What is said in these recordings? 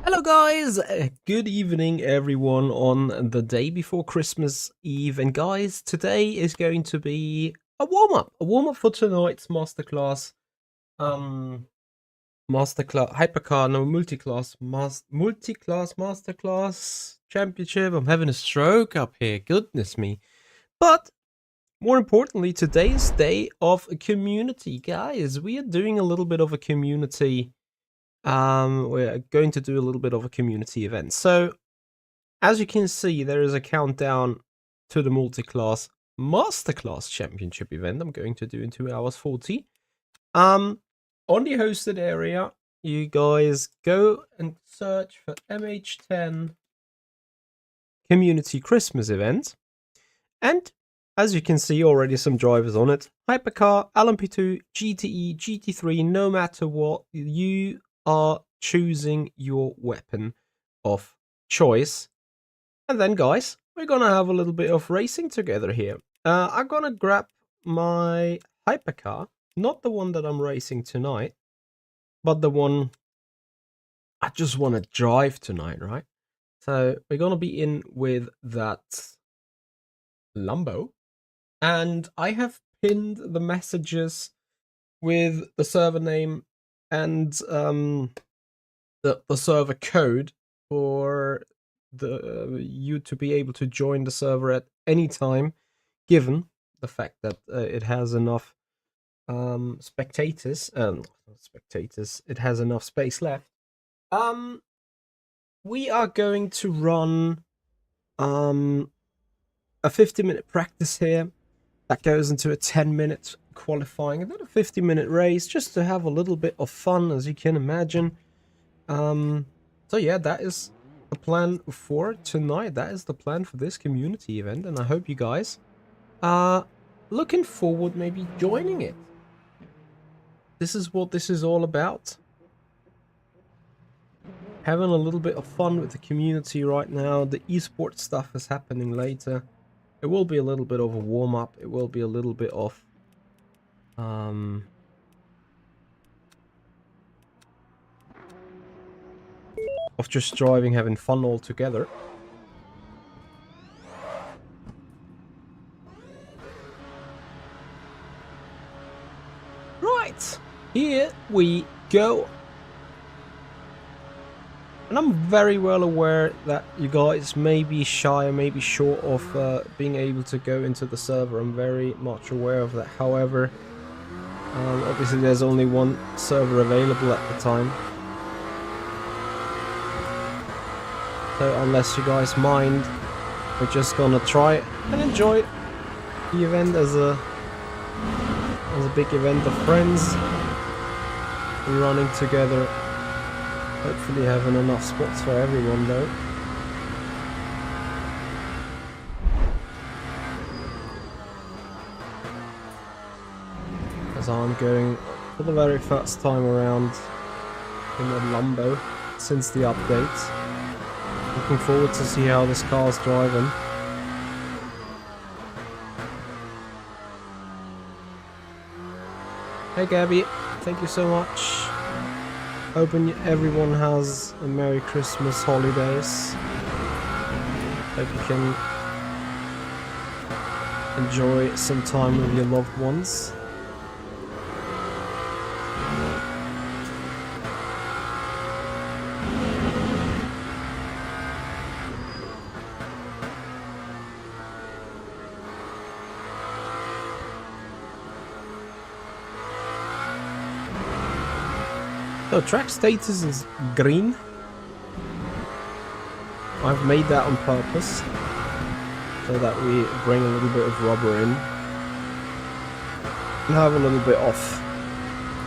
Hello guys, good evening everyone on the day before Christmas Eve. And guys, today is going to be a warm-up for tonight's masterclass. Masterclass, hypercar, no, multiclass, multiclass masterclass championship. I'm having a stroke up here, goodness me. But more importantly, today's day of community. Guys, we are doing a little bit of a community we're going to do a little bit of a community event. So, as you can see, there is a countdown to the multi-class masterclass championship event I'm going to do in 2 hours 40. On the hosted area, you guys go and search for MH10 community Christmas event. And as you can see, already some drivers on it. Hypercar, LMP2, GTE, GT3, no matter what, you are choosing your weapon of choice. And then, guys, we're gonna have a little bit of racing together here. I'm gonna grab my hypercar, not the one that I'm racing tonight, but the one I just want to drive tonight, right? So we're gonna be in with that Lambo, and I have pinned the messages with the server name and the server code for you to be able to join the server at any time, given the fact that it has enough spectators. Spectators. It has enough space left. We are going to run a 50-minute practice here that goes into a 10-minute qualifying, and then a 50-minute race, just to have a little bit of fun, as you can imagine. So yeah, that is the plan for tonight. That is the plan for this community event, and I hope you guys are looking forward maybe joining it. This is what this is all about. Having a little bit of fun with the community right now. The esports stuff is happening later. It will be a little bit of a warm-up. It will be a little bit of just driving, having fun all together. Right, here we go. And I'm very well aware that you guys may be shy or maybe short of being able to go into the server. I'm very much aware of that. However, obviously there's only one server available at the time. So unless you guys mind, we're just gonna try and enjoy the event as a big event of friends running together. Hopefully having enough spots for everyone though. As I'm going for the very first time around in the Lambo since the update. Looking forward to see how this car's driving. Hey Gabby, thank you so much. Hoping everyone has a Merry Christmas holidays. Hope you can enjoy some time with your loved ones. So track status is green. I've made that on purpose so that we bring a little bit of rubber in and have a little bit of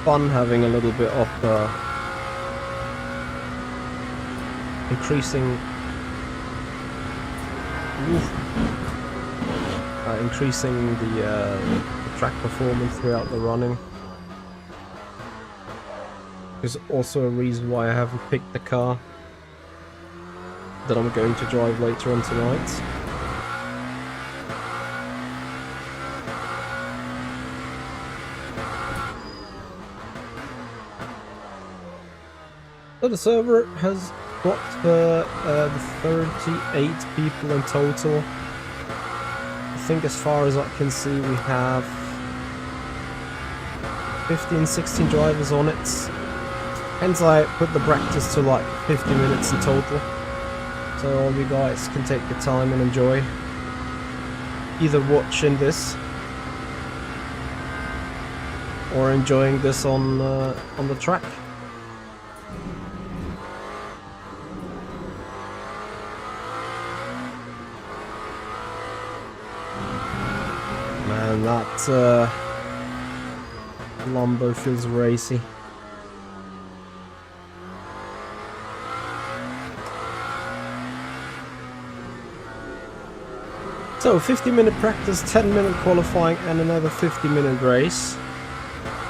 fun, having a little bit of increasing the track performance throughout the running. There's also a reason why I haven't picked the car that I'm going to drive later on tonight. So the server has got the 38 people in total. I think as far as I can see we have 15, 16 drivers on it. Hence I put the practice to like 50 minutes in total. So all you guys can take your time and enjoy. Either watching this or enjoying this on the track. Man, that Lambo feels racy. So 50-minute practice, 10-minute qualifying and another 50-minute race.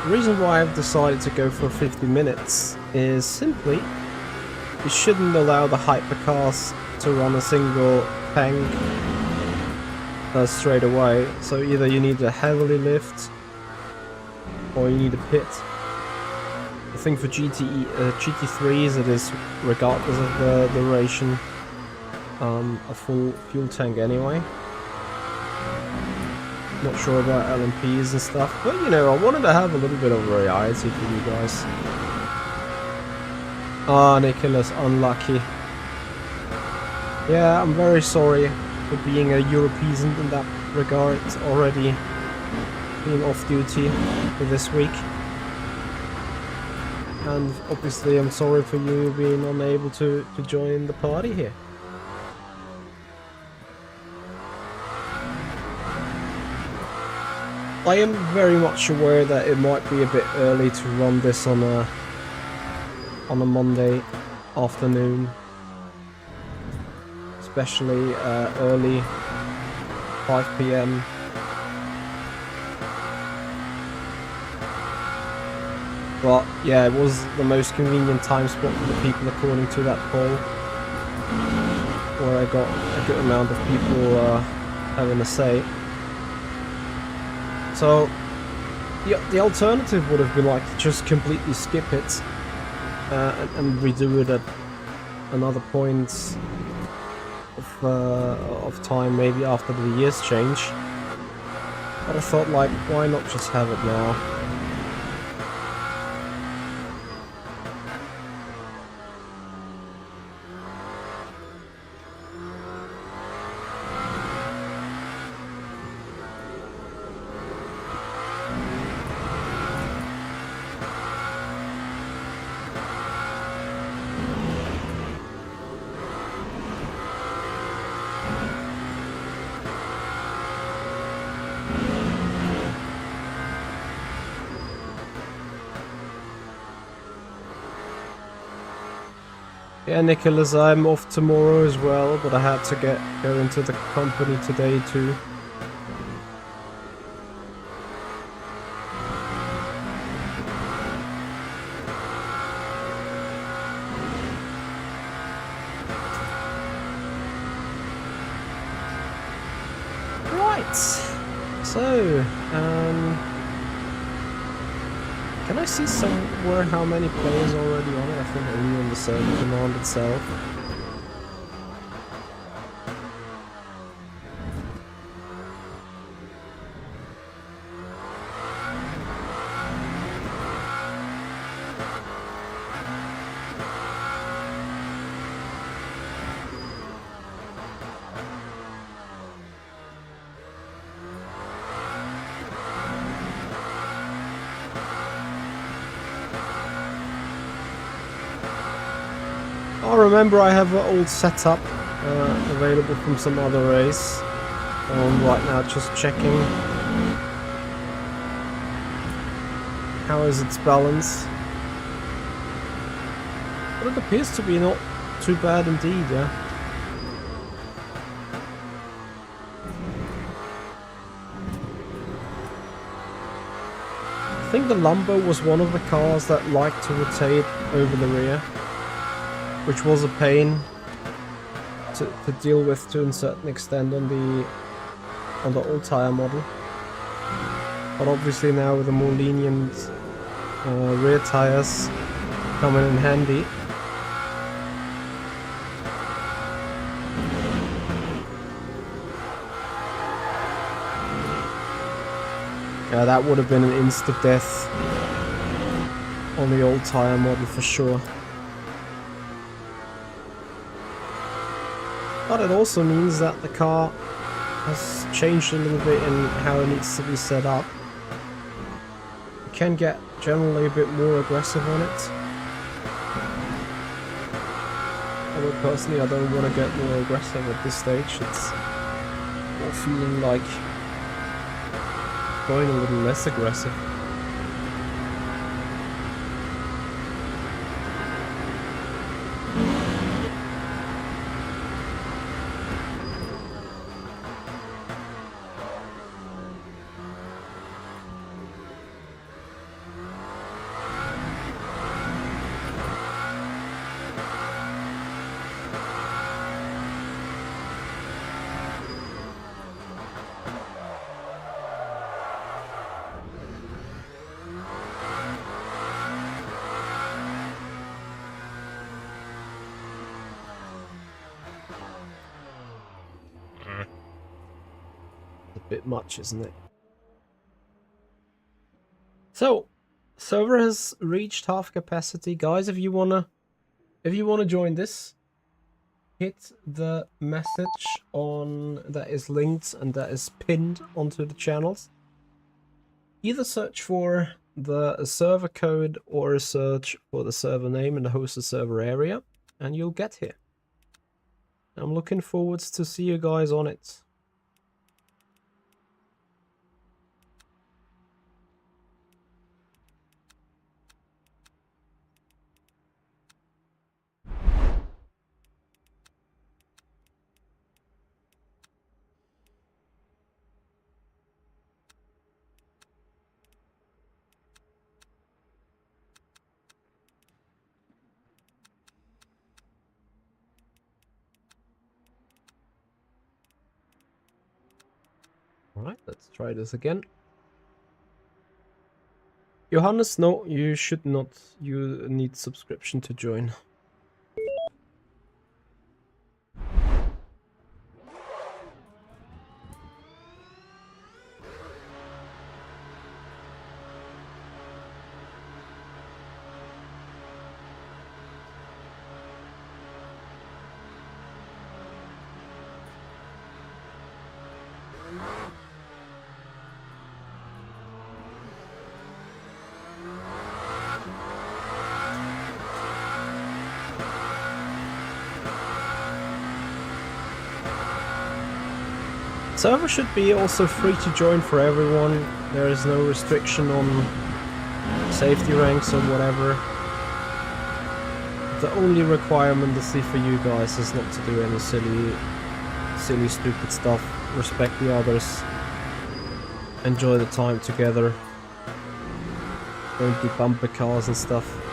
The reason why I've decided to go for 50 minutes is simply you shouldn't allow the hypercars to run a single tank straight away. So either you need to heavily lift or you need a pit. I think for GT3s it is regardless of the duration a full fuel tank anyway. Not sure about LMPs and stuff, but you know, I wanted to have a little bit of variety for you guys. Ah, Nicholas, unlucky. Yeah, I'm very sorry for being a European in that regard, already being off duty for this week. And obviously I'm sorry for you being unable to join the party here. I am very much aware that it might be a bit early to run this on a Monday afternoon, especially early 5 PM. But yeah, it was the most convenient time spot for the people according to that poll, where I got a good amount of people having a say. So the alternative would have been like to just completely skip it and redo it at another point of time, maybe after the year's change. But I thought, like, why not just have it now? Yeah, Nicholas, I'm off tomorrow as well, but I had to go into the company today too. Right, so, can I see somewhere how many players are already on it? I think only on the server command itself. I remember I have an old setup available from some other race. Right now just checking how is its balance. But it appears to be not too bad indeed, yeah. I think the Lambo was one of the cars that liked to rotate over the rear, which was a pain to deal with to a certain extent on the old tire model. But obviously now with the more lenient rear tires coming in handy, Yeah, that would have been an instant death on the old tire model for sure. But it also means that the car has changed a little bit in how it needs to be set up. You can get generally a bit more aggressive on it. Although personally I don't want to get more aggressive at this stage. It's more feeling like going a little less aggressive. Bit much, isn't it? So, server has reached half capacity, guys. If you wanna join this, hit the message on that is linked and that is pinned onto the channels. Either search for the server code or search for the server name in the hosted server area, and you'll get here. I'm looking forward to see you guys on it. Alright, let's try this again. Johannes, no, you should not. You need subscription to join. Server should be also free to join for everyone. There is no restriction on safety ranks or whatever. The only requirement I see for you guys is not to do any silly stupid stuff. Respect the others. Enjoy the time together. Don't do bumper cars and stuff.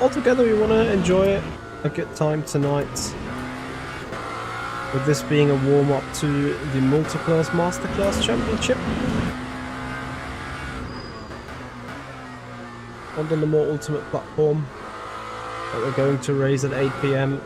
Altogether, we want to enjoy a good time tonight. With this being a warm-up to the Multiclass Masterclass Championship. On the more ultimate platform that we're going to race at 8 PM.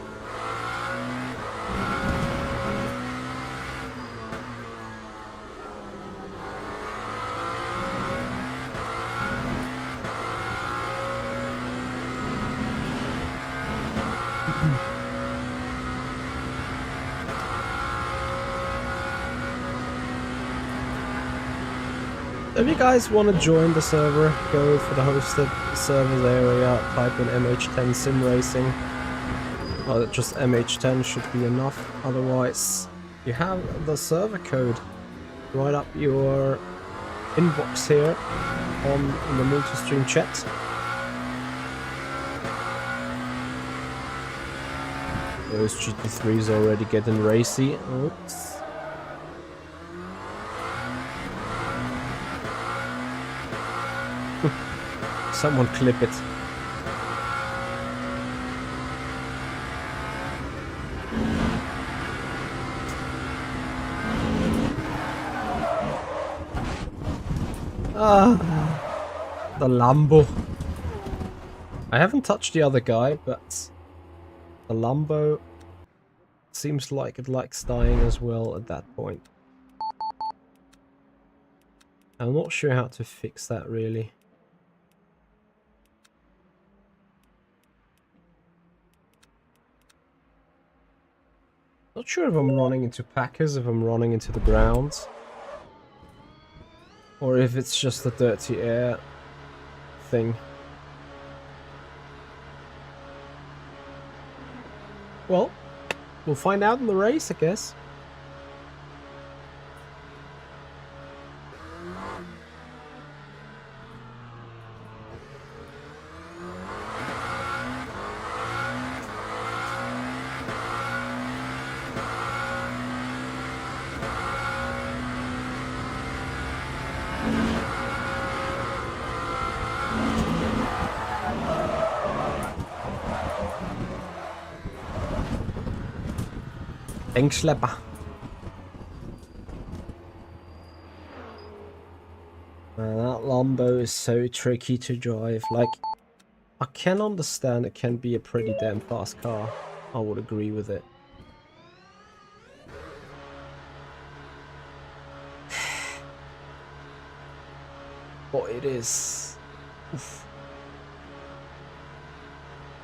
If you guys want to join the server, go for the hosted servers area, type in MH10 Simracing. Or just MH10 should be enough. Otherwise, you have the server code right up your inbox here on the multi-stream chat. Those GT3s already getting racy. Oops. Someone clip it. Ah, the Lambo. I haven't touched the other guy, but the Lambo seems like it likes dying as well at that point. I'm not sure how to fix that really. Not sure if I'm running into packers, if I'm running into the ground. Or if it's just a dirty air thing. Well, we'll find out in the race, I guess. Engschlepper. Man, that Lambo is so tricky to drive. Like, I can understand it can be a pretty damn fast car. I would agree with it. But it is. Oof.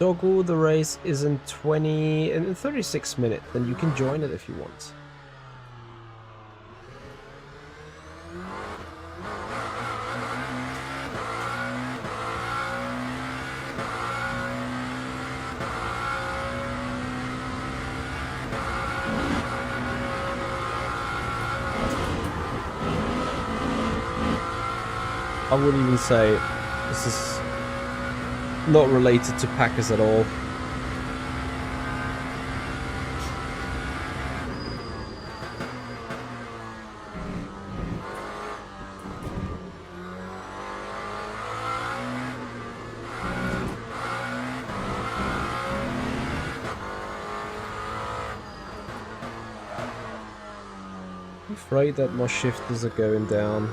Doggle, the race is in 36 minutes, then you can join it if you want. I would even say this is not related to Packers at all. I'm afraid that my shifters are going down.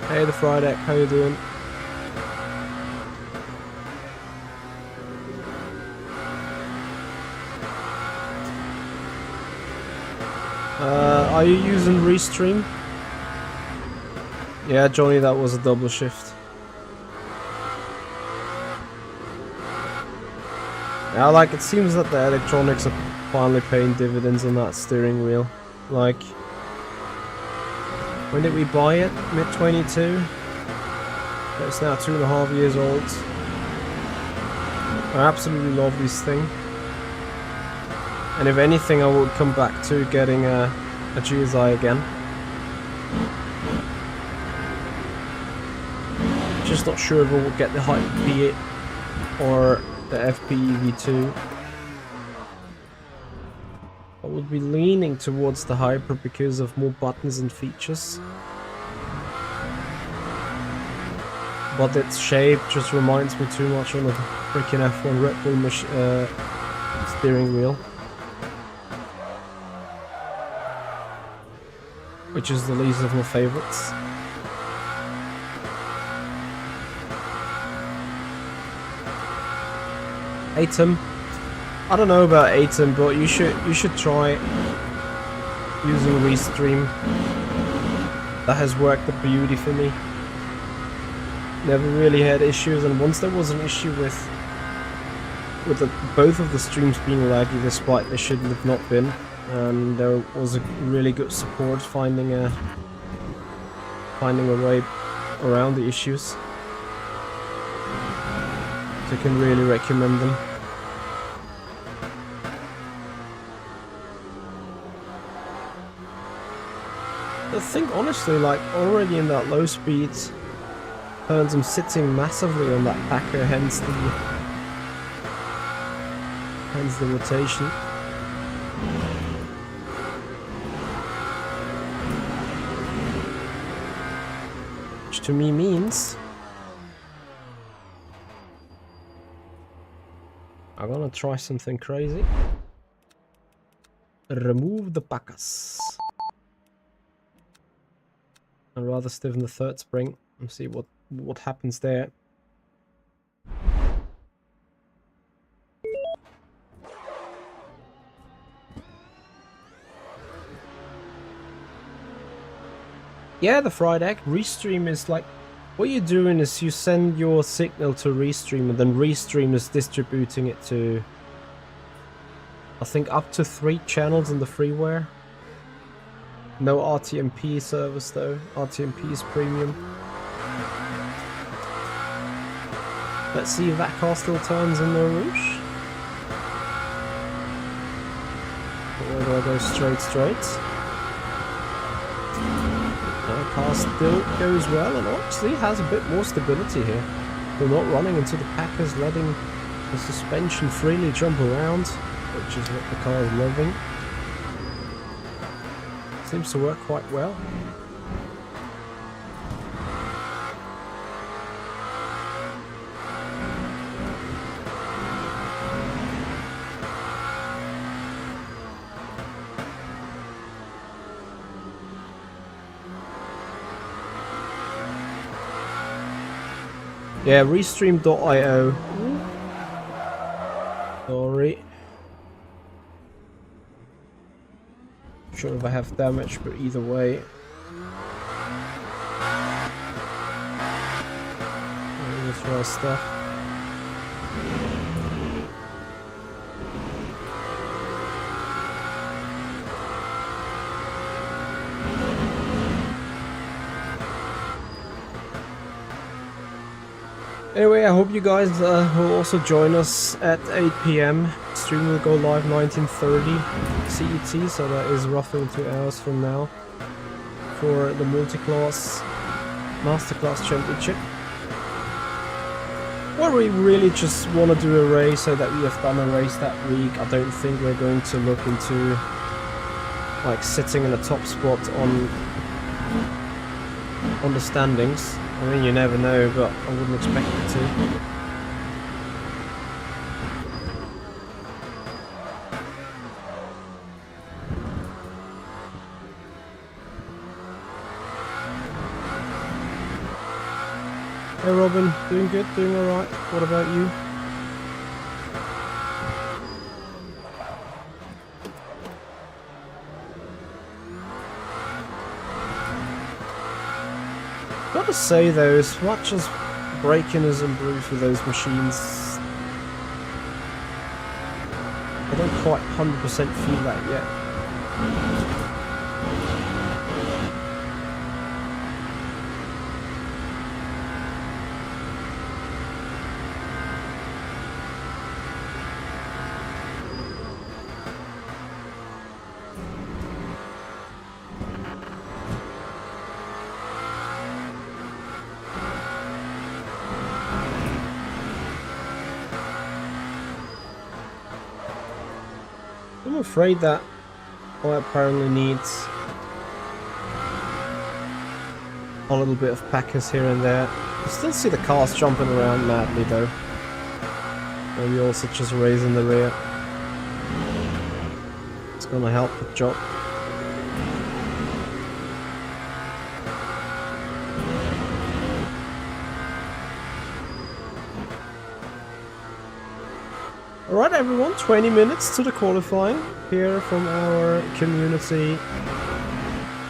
Hey, the Friday, how you doing? Are you using Restream? Yeah, Johnny, that was a double shift. Yeah, like, it seems that the electronics are finally paying dividends on that steering wheel. Like, when did we buy it? Mid-22? It's now 2.5 years old. I absolutely love this thing. And if anything, I would come back to getting a GSI again. Just not sure if I will get the Hyper V8 or the FPE V2. I would be leaning towards the Hyper because of more buttons and features. But its shape just reminds me too much of a freaking F1 Red Bull steering wheel. Which is the least of my favorites. Atom. I don't know about Atom, but you should try using Restream. That has worked a beauty for me. Never really had issues, and once there was an issue with both of the streams being laggy, despite they shouldn't have not been, and there was a really good support finding a way around the issues. So I can really recommend them. I think honestly, like, already in that low speed turns, I'm sitting massively on that packer, hence the rotation. Which to me means I'm gonna try something crazy. remove the Bacchus. I'd rather stiffen the third spring and see what happens there. Yeah, the fried egg. Restream is like, what you're doing is you send your signal to Restream and then Restream is distributing it to, I think, up to 3 channels in the freeware. No RTMP service though. RTMP is premium. Let's see if that car still turns in the Rouge. Or do I go straight? The car still goes well and actually has a bit more stability here. They're not running into the Packers, letting the suspension freely jump around, which is what the car is loving. Seems to work quite well. Yeah, restream.io. Sorry. Not sure if I have damage, but either way. Let's try stuff. Anyway, I hope you guys will also join us at 8 PM. Stream will go live 19:30 CET, so that is roughly 2 hours from now, for the multi-class Masterclass Championship. Where we really just want to do a race so that we have done a race that week. I don't think we're going to look into like sitting in a top spot on the standings. I mean, you never know, but I wouldn't expect it to. Hey Robin, doing good, doing alright. What about you? Gotta say though, as much as braking has improved for those machines, I don't quite 100% feel that yet. I'm afraid that I apparently needs a little bit of packers here and there. I still see the cars jumping around madly though. Maybe also just raising the rear. It's gonna help the job. Alright everyone, 20 minutes to the qualifying here from our community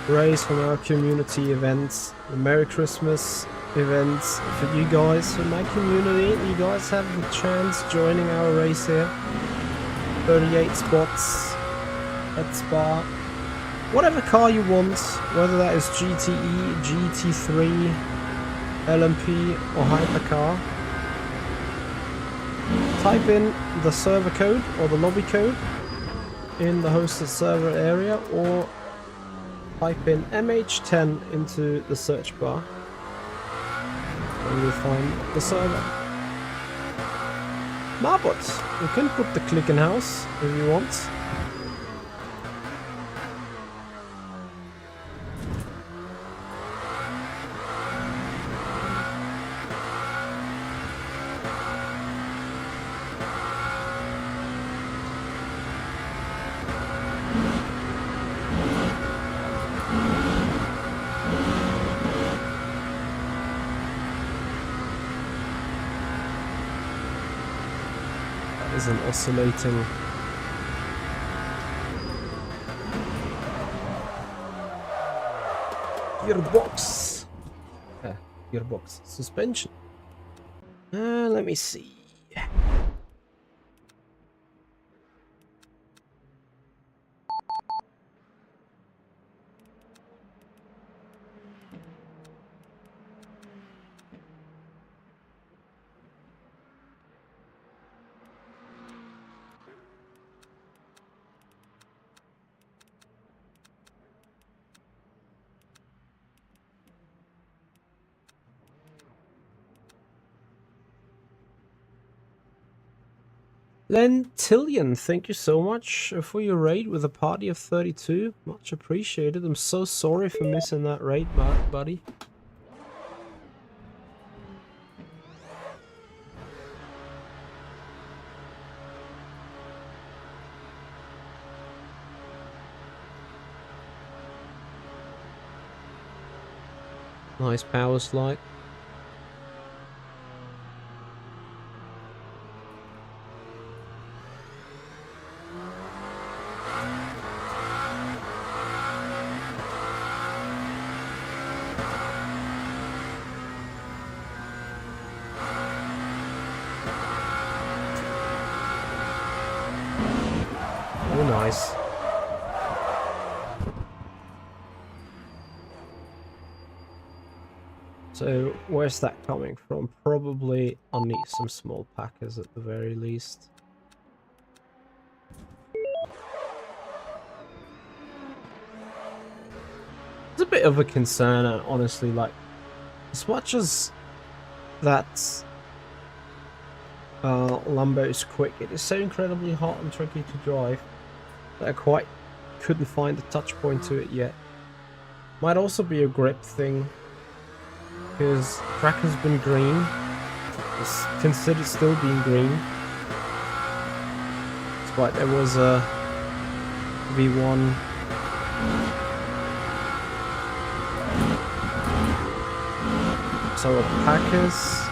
race, from our community events. The Merry Christmas events for you guys, for my community. You guys have the chance joining our race here. 38 spots at Spa. Whatever car you want, whether that is GTE, GT3, LMP or Hypercar. Type in the server code or the lobby code in the hosted server area, or type in MH10 into the search bar and you'll find the server. Marbot, you can put the clicking house if you want. isn't oscillating. Gearbox. Gearbox suspension. Let me see. Lentillion, thank you so much for your raid with a party of 32. Much appreciated. I'm so sorry for missing that raid, buddy. Nice power slide. Oh, nice. So, where's that coming from? Probably I'll need some small packers at the very least. It's a bit of a concern, honestly, like, as much as that Lambo is quick, it is so incredibly hot and tricky to drive that I quite couldn't find a touch point to it yet. Might also be a grip thing, because track has been green. It's considered still being green, despite there was a V1 so a Packers,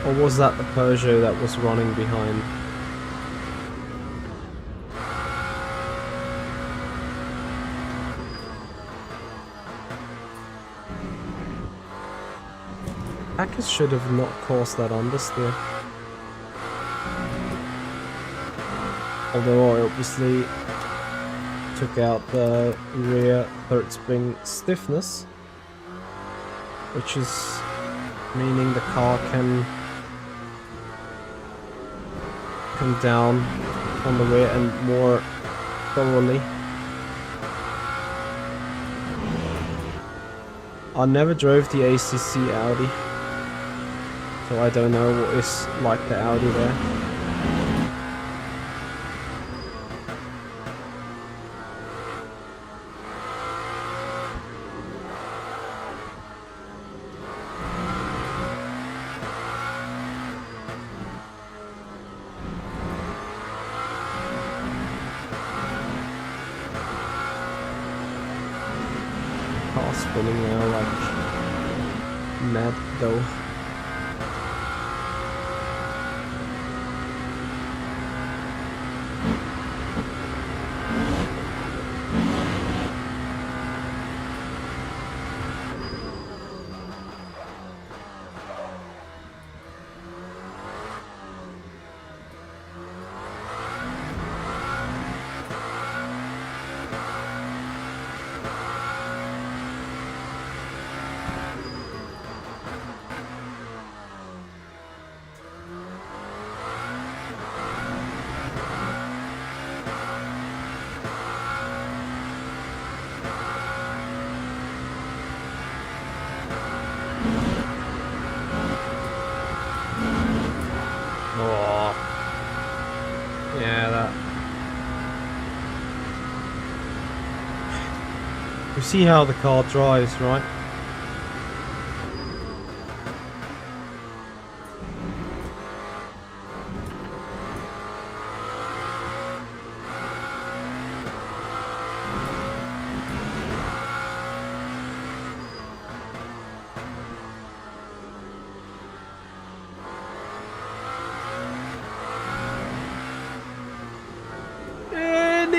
or was that the Peugeot that was running behind? Packers should have not caused that understeer. Although I obviously took out the rear third spring stiffness, which is meaning the car can come down on the rear end more thoroughly. I never drove the ACC Audi, so I don't know what it's like the Audi there. Car spinning now like mad though. You see how the car drives, right?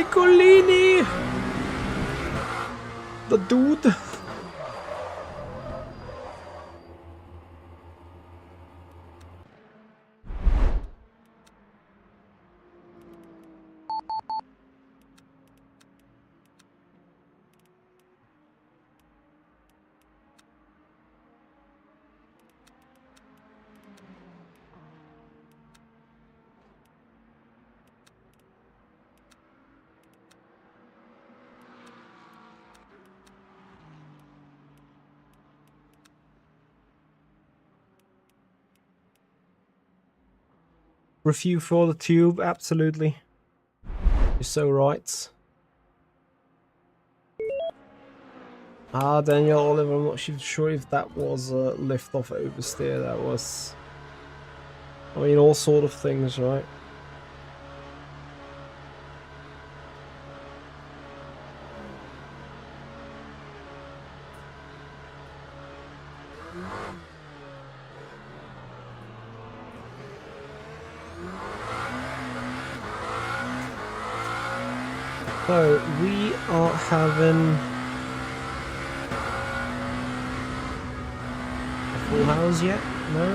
Piccolini! The dude! Review for the tube, absolutely. You're so right. Ah, Daniel Oliver, I'm not sure if that was a lift off oversteer. That was, I mean, all sort of things, right? So we are having a full house yet? No?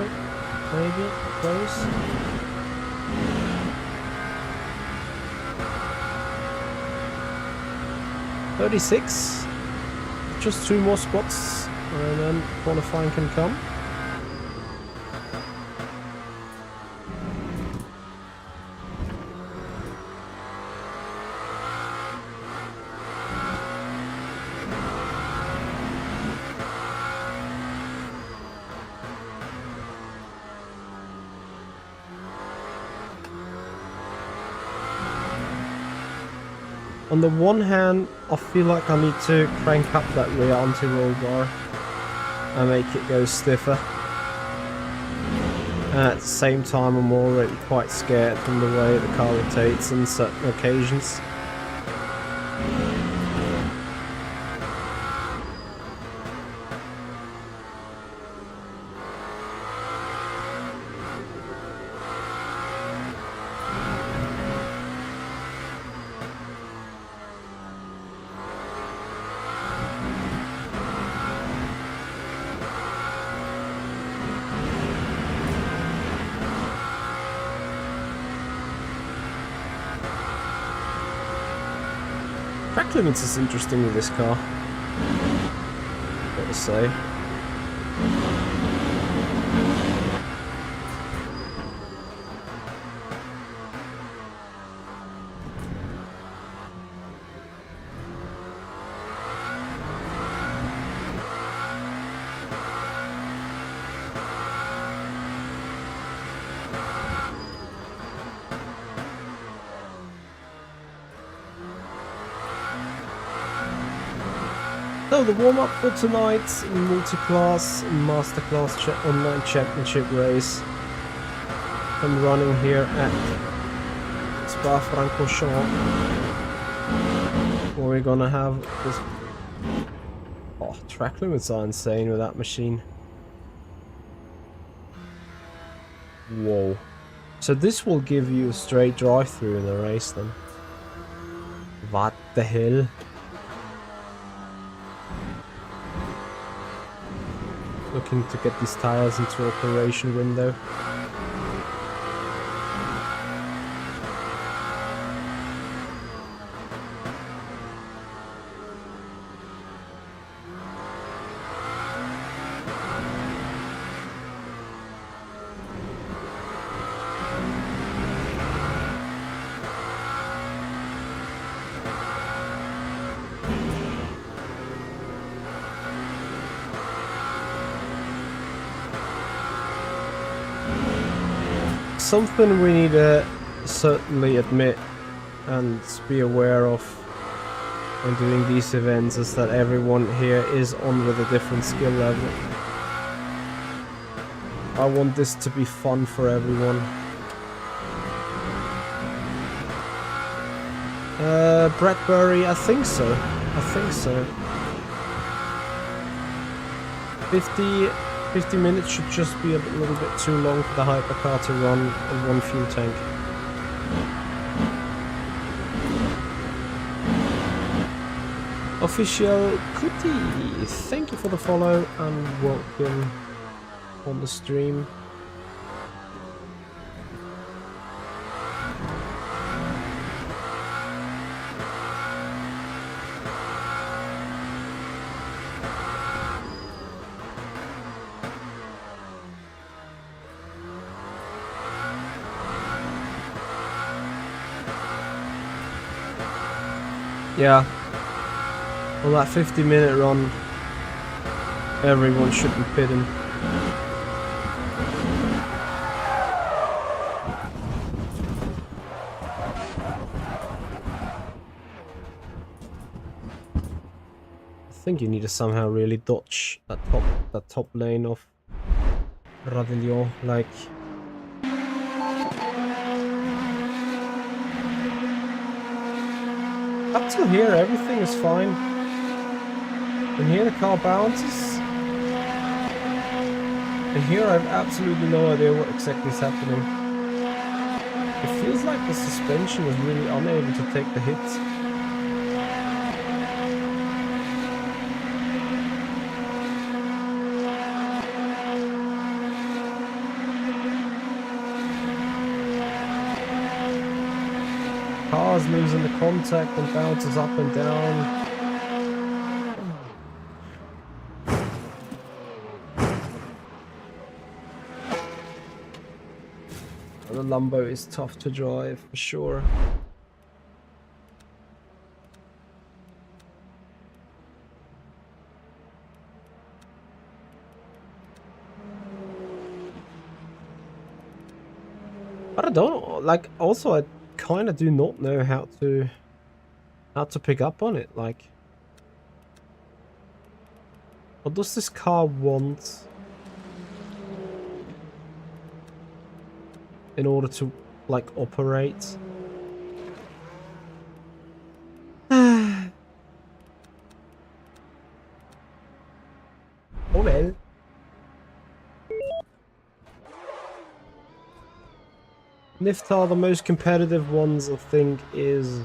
Maybe? Close? $36. Just 2 more spots and then qualifying can come. On the one hand, I feel like I need to crank up that rear anti-roll bar and make it go stiffer. And at the same time, I'm already quite scared from the way the car rotates on certain occasions. Track limits is interesting with this car, gotta say. So the warm-up for tonight's multi-class masterclass online championship race. I'm running here at Spa-Francorchamps, where we're gonna have this. Oh, track limits are insane with that machine. Whoa. So this will give you a straight drive-through in the race then. What the hell? Looking to get these tires into operation window. Something we need to certainly admit and be aware of when doing these events is that everyone here is on with a different skill level. I want this to be fun for everyone. Bradbury, I think so. I think so. 50 minutes should just be a little bit too long for the hypercar to run on one fuel tank. Official Kuti, thank you for the follow and welcome on the stream. Yeah, on that 50-minute run, everyone should be pitting. I think you need to somehow really dodge that top lane of Radillon, like. Up till here, everything is fine. And here the car bounces. And here I have absolutely no idea what exactly is happening. It feels like the suspension is really unable to take the hits. Cars losing the contact and bounces up and down. The Lambo is tough to drive for sure. But I don't like. Also, I kind of do not know how to pick up on it. Like, what does this car want in order to like operate? Oh well. Niftar, the most competitive ones I think is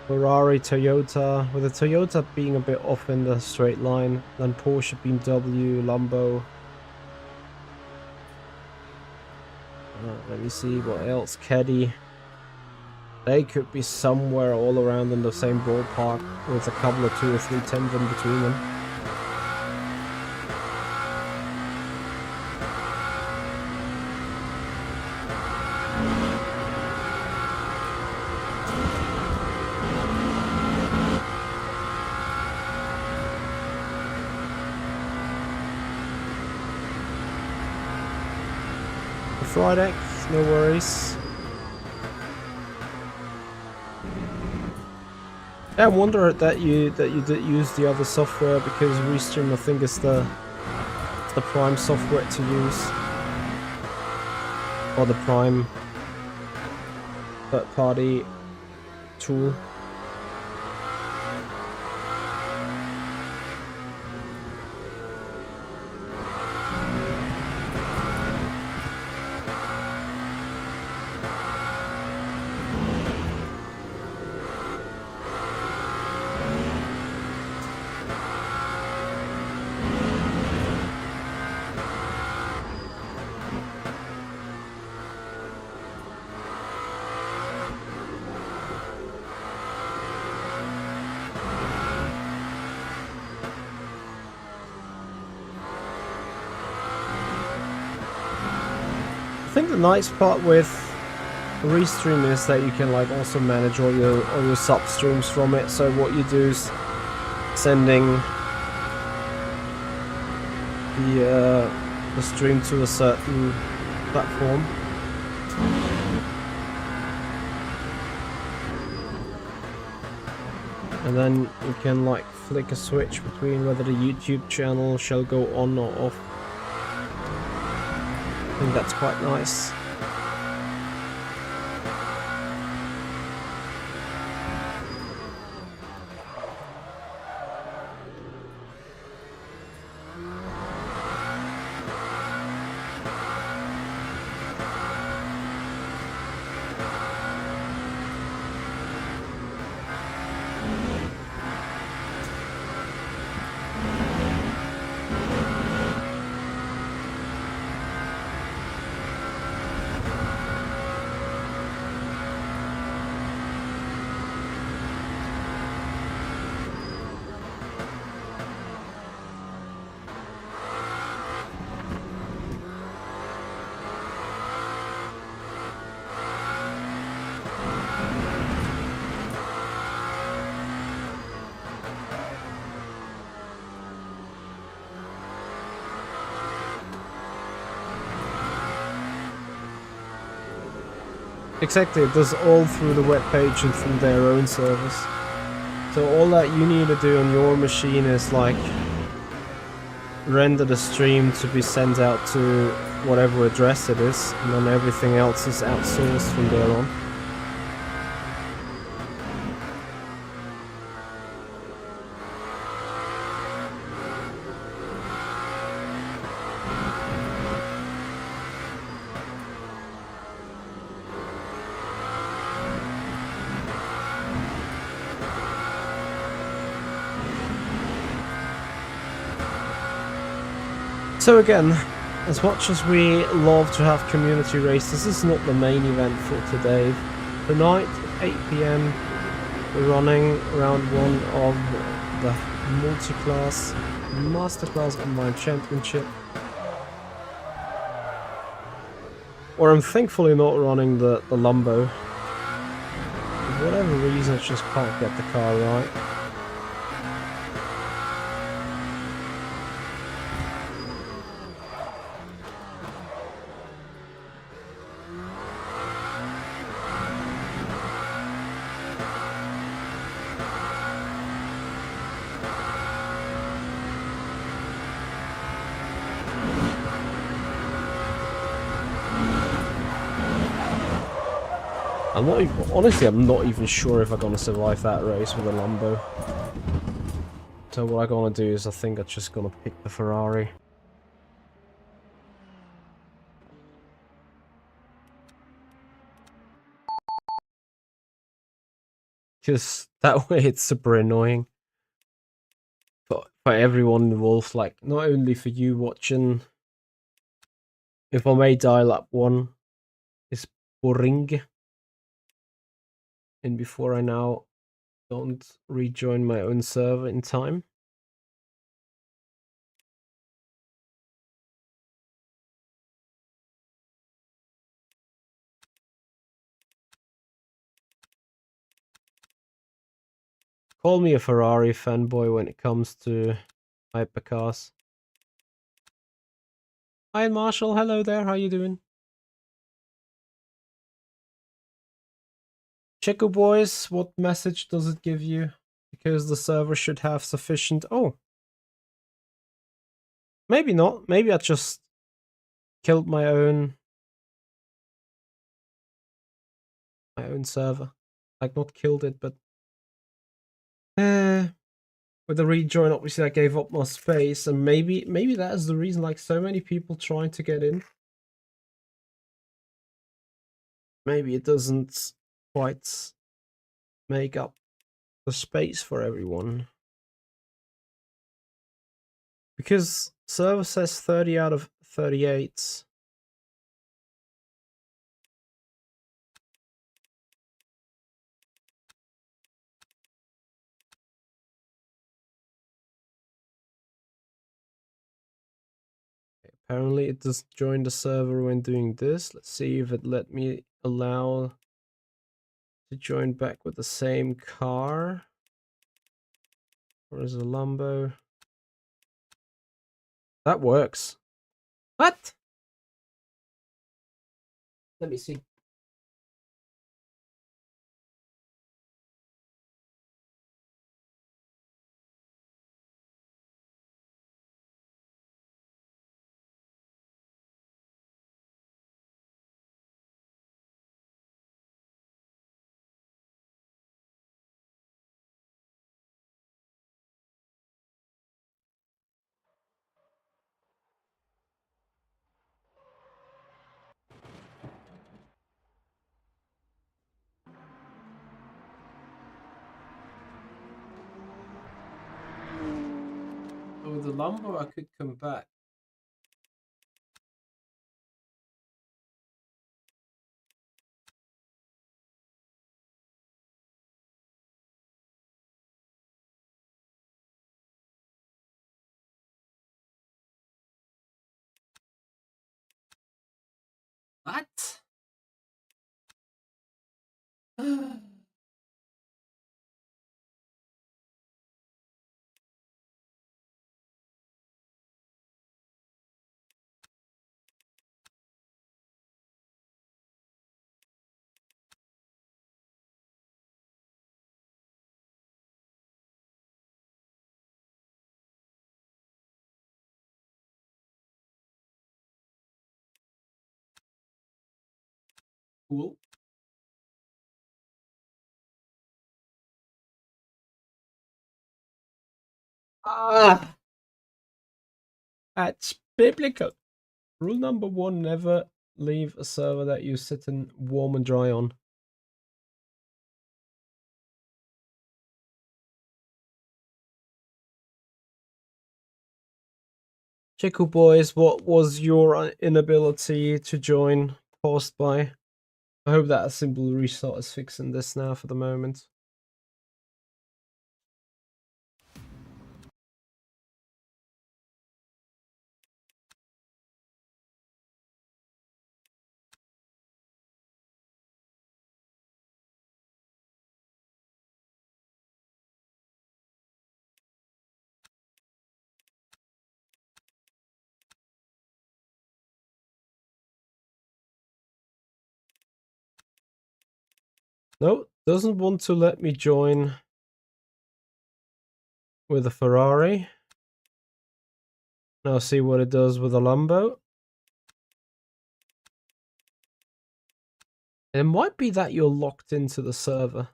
Ferrari, Toyota, with the Toyota being a bit off in the straight line, then Porsche, BMW, Lambo. Let me see what else. Caddy. They could be somewhere all around in the same ballpark with a couple of 2 or 3 tenths in between them. Friday, no worries. Yeah, I wonder that you did use the other software, because Restream I think is the prime software to use, or the prime third-party tool. I think the nice part with Restream is that you can like also manage all your substreams from it. So what you do is sending the stream to a certain platform. And then you can like flick a switch between whether the YouTube channel shall go on or off. I think that's quite nice. Exactly, it does all through the web page and through their own service. So all that you need to do on your machine is like render the stream to be sent out to whatever address it is, and then everything else is outsourced from there on. So again, as much as we love to have community races, this is not the main event for today. Tonight at 8 PM, we're running round 1 of the multi-class Masterclass Online Championship. Or I'm thankfully not running the Lumbo. For whatever reason, I just can't get the car right. I'm not even, honestly, I'm not even sure if I'm gonna survive that race with a Lambo. So what I'm gonna do is I think I'm just gonna pick the Ferrari. Because that way it's super annoying. For everyone involved, like, not only for you watching. If I may dial up one, it's boring. And before I now don't rejoin my own server in time. Call me a Ferrari fanboy when it comes to hypercars. Hi Marshall, hello there, how you doing? Checo boys, what message does it give you? Because the server should have sufficient... Oh. Maybe not, maybe I just killed my own server. Like, not killed it, but... with the rejoin, obviously I gave up my space, and maybe that is the reason, like, so many people trying to get in. Maybe it doesn't quite make up the space for everyone. Because server says 30 out of 38. Apparently it does join the server when doing this. Let's see if it let me allow to join back with the same car. Or is it a Lambo? That works. What? Let me see. Oh, the Lambo, I could come back. What? Cool. Ah, that's biblical. Rule number 1, never leave a server that you sit in warm and dry on. Chico boys, what was your inability to join caused by? I hope that a simple restart is fixing this now for the moment. No, doesn't want to let me join with a Ferrari. Now see what it does with a Lambo. It might be that you're locked into the server.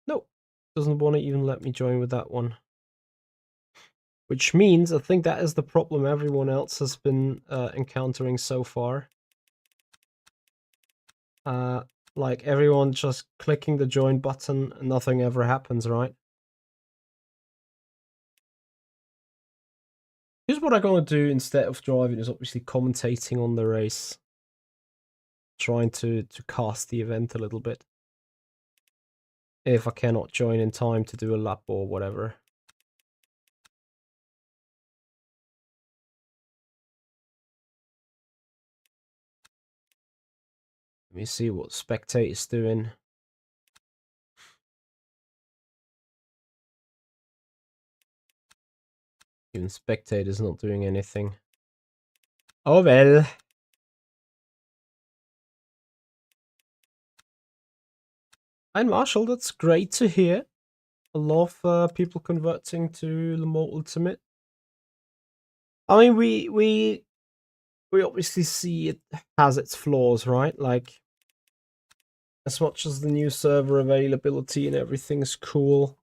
Nope, doesn't want to even let me join with that one. Which means I think that is the problem everyone else has been encountering so far. Like everyone just clicking the join button and nothing ever happens, right? Here's what I'm gonna do instead of driving is obviously commentating on the race. Trying to cast the event a little bit. If I cannot join in time to do a lap or whatever. Let me see what Spectate is doing. Even Spectate is not doing anything. Oh well. And Marshall, that's great to hear. I love people converting to Le Mans Ultimate. I mean, we obviously see it has its flaws, right? Like, as much as the new server availability and everything's cool,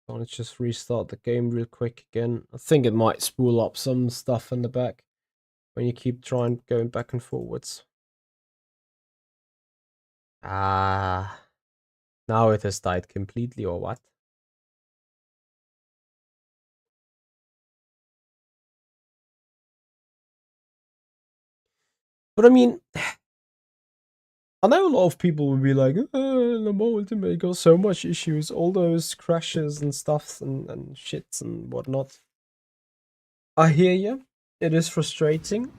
let's just restart the game real quick again. I think it might spool up some stuff in the back when you keep trying going back and forwards. Ah, now it has died completely, or what? But I mean, I know a lot of people will be like, Le Mans Ultimate got so much issues, all those crashes and stuff and shits and whatnot. I hear you. It is frustrating.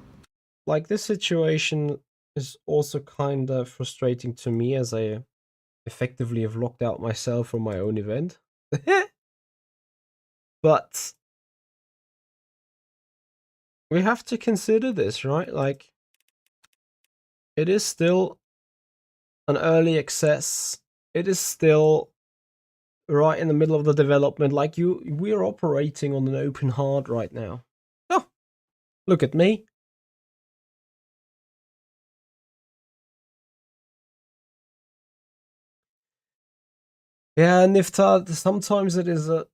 Like, this situation is also kind of frustrating to me as I effectively have locked out myself from my own event. But we have to consider this, right? Like, it is still an early access. It is still right in the middle of the development. Like, we're operating on an open hard right now. Oh, look at me. Yeah, Nifta, sometimes it is a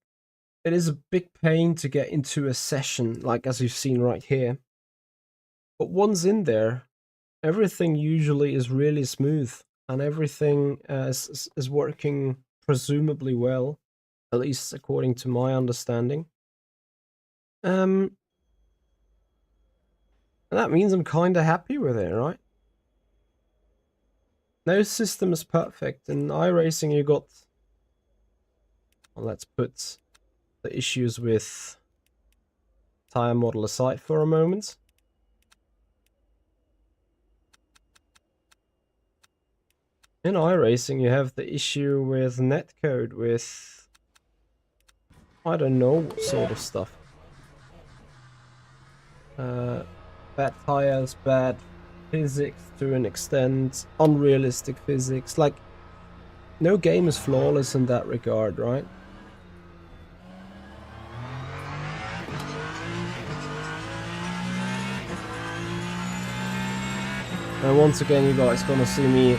big pain to get into a session, like as you've seen right here. But once in there, everything usually is really smooth and everything is working presumably well, at least according to my understanding. And that means I'm kind of happy with it, right? No system is perfect. In iRacing, you got... Well, let's put the issues with tire model aside for a moment. In iRacing, you have the issue with netcode, with... I don't know what sort of stuff. Bad tires, bad physics to an extent, unrealistic physics. Like, no game is flawless in that regard, right? And once again, you guys gonna see me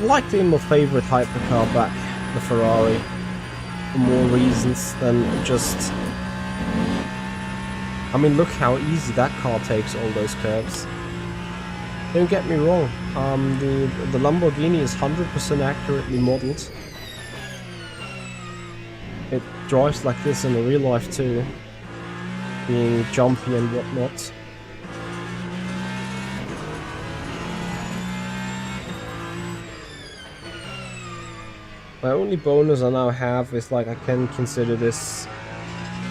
likely in my favorite hypercar back, the Ferrari, for more reasons than just... I mean, look how easy that car takes all those curves. Don't get me wrong, the Lamborghini is 100% accurately modeled. It drives like this in real life too, being jumpy and whatnot. My only bonus I now have is like I can consider this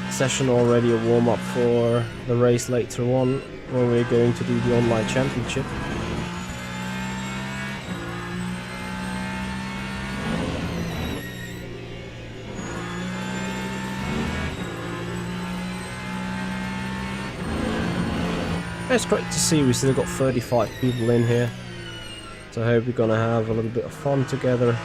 session already a warm-up for the race later on when we're going to do the online championship. It's great to see we still got 35 people in here, so I hope we're gonna have a little bit of fun together.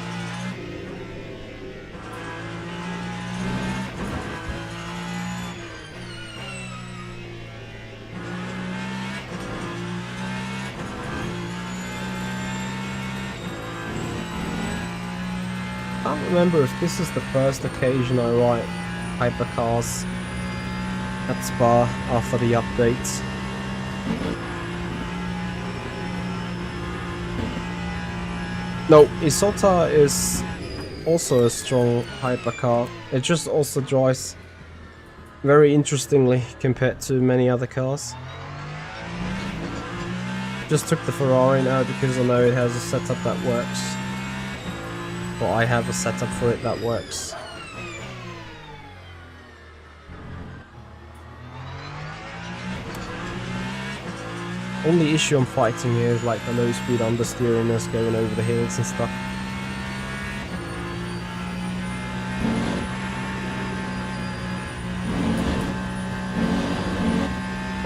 I can't remember if this is the first occasion I ride hypercars at Spa after the updates. No, Isota is also a strong hypercar. It just also drives very interestingly compared to many other cars. Just took the Ferrari now because I know it has a setup that works. Or I have a setup for it that works. Only issue I'm fighting here is like the low speed understeeriness going over the hills and stuff.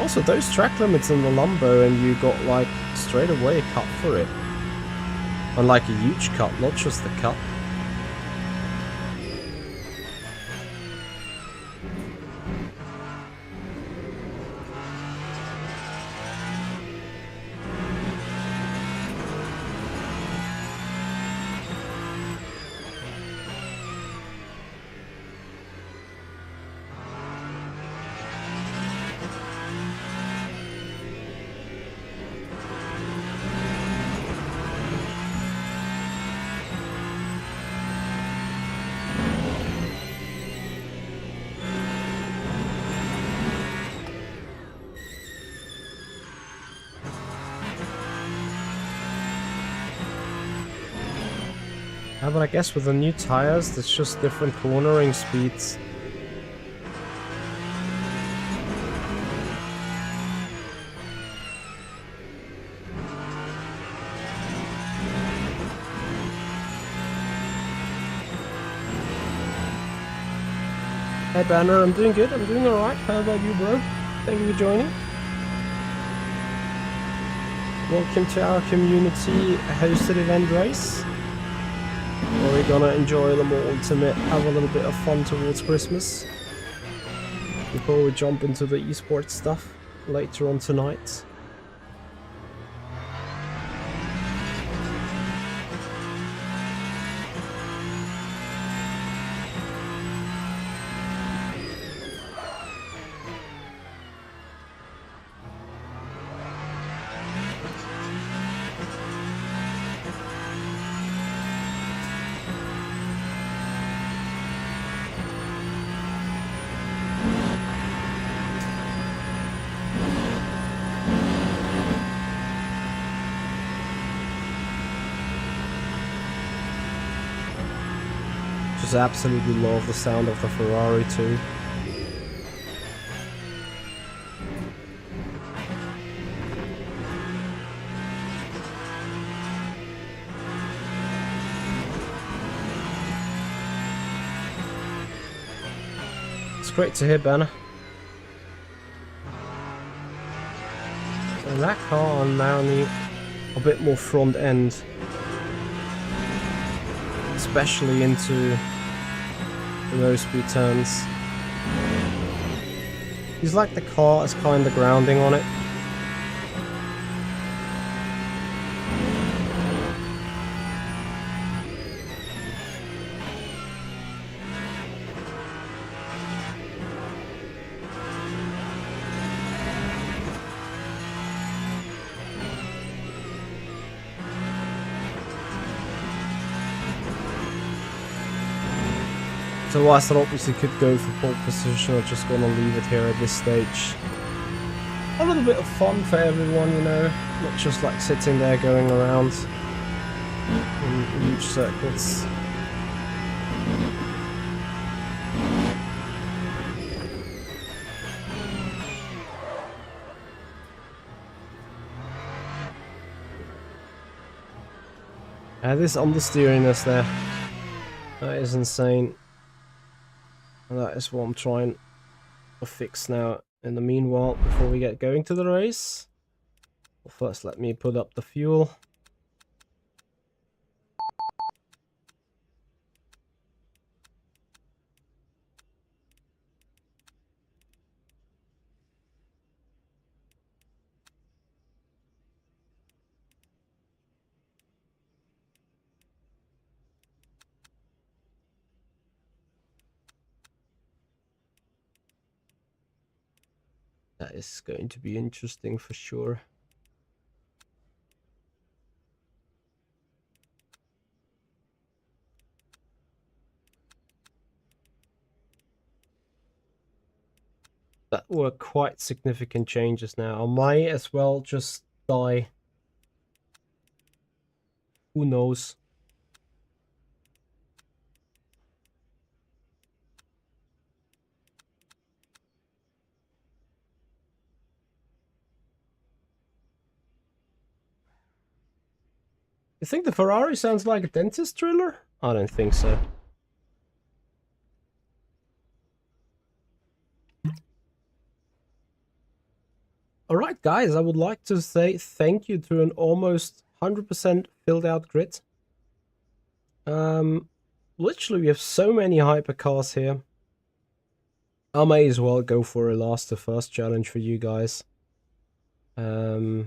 Also, those track limits in the Lambo, and you got like straight away a cut for it. And like a huge cut, not just the cut. Yeah, but I guess with the new tires, it's just different cornering speeds. Hey Banner, I'm doing good, I'm doing alright. How about you, bro? Thank you for joining. Welcome to our community hosted event race, where we're gonna enjoy the more ultimate, have a little bit of fun towards Christmas before we jump into the esports stuff later on tonight. Absolutely love the sound of the Ferrari too. It's great to hear, Banner. So that car now needs a bit more front end, especially into low speed turns. He's like the car is kind of grounding on it. So whilst I obviously could go for pole position, I'm just gonna leave it here at this stage. A little bit of fun for everyone, you know, not just like sitting there going around in huge circles. This understeeriness there, that is insane. And that is what I'm trying to fix now. In the meanwhile, before we get going to the race, well, first let me put up the fuel. That is going to be interesting for sure. That were quite significant changes now. I might as well just die. Who knows? You think the Ferrari sounds like a dentist driller? I don't think so. Alright guys, I would like to say thank you to an almost 100% filled out grid. Literally we have so many hypercars here. I may as well go for a last to first challenge for you guys. I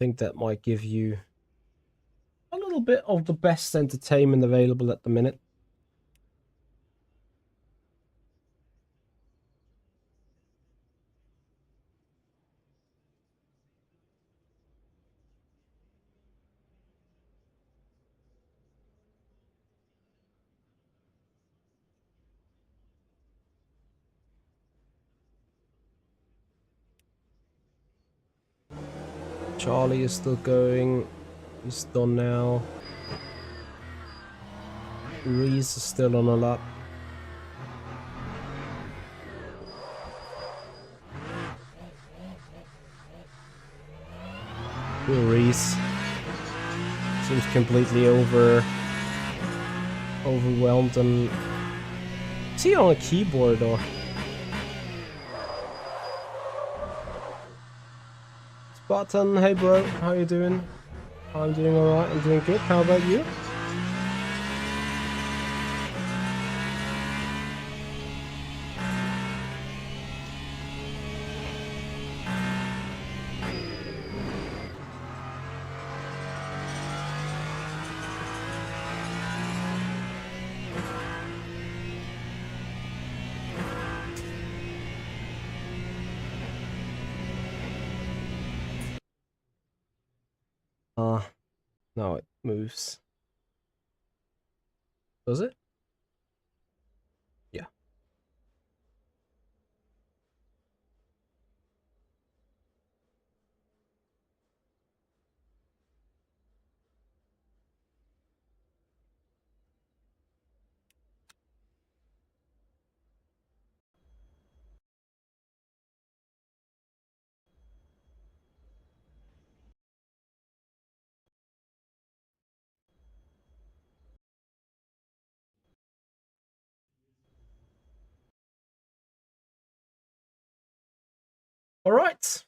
think that might give you a little bit of the best entertainment available at the minute. Charlie is still going. He's done now. Reese is still on a lap. Poor Reese. Seems completely overwhelmed. And is he on a keyboard or? Spartan, hey bro, how you doing? I'm doing alright, I'm doing good. How about you? No, it moves. Does it? Yeah. Alright.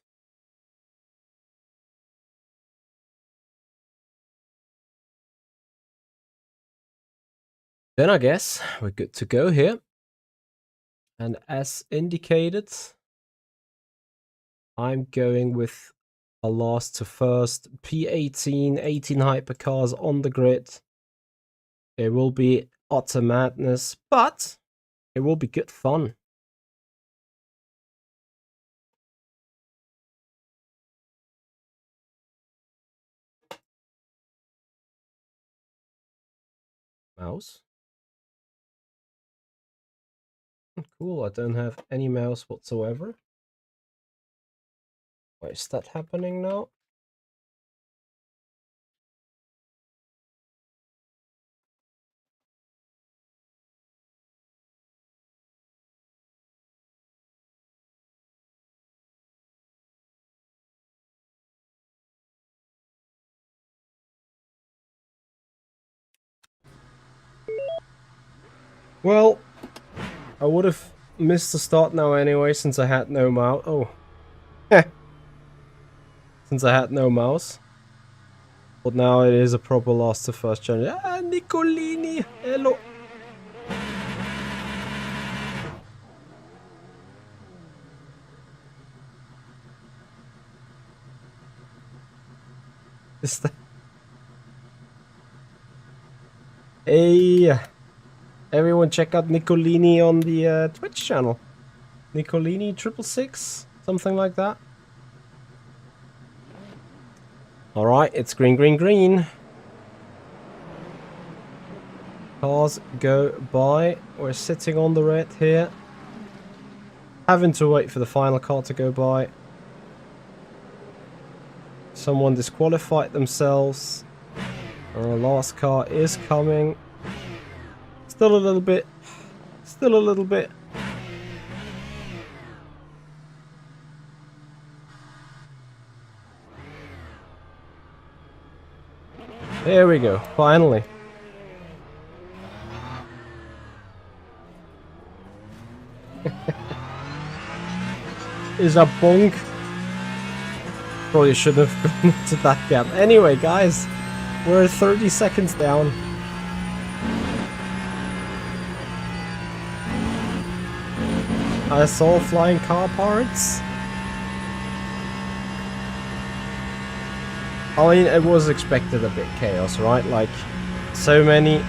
Then I guess we're good to go here. And as indicated, I'm going with a last to first P18, 18 hypercars on the grid. It will be utter madness, but it will be good fun. Mouse? Cool, I don't have any mouse whatsoever. Why is that happening now? Well, I would have missed the start now anyway, since I had no mouse. Oh. Since I had no mouse. But now it is a proper last to first challenge. Ah, Nicolini! Hello! Is that... Hey! Everyone check out Nicolini on the Twitch channel. Nicolini 666? Something like that. Alright, it's green, green, green. Cars go by. We're sitting on the red here. Having to wait for the final car to go by. Someone disqualified themselves. Our last car is coming. Still a little bit. Still a little bit. There we go. Finally. Is a bonk. Probably should have gone into that gap. Anyway, guys, we're 30 seconds down. I saw flying car parts. I mean, it was expected a bit chaos, right? Like, so many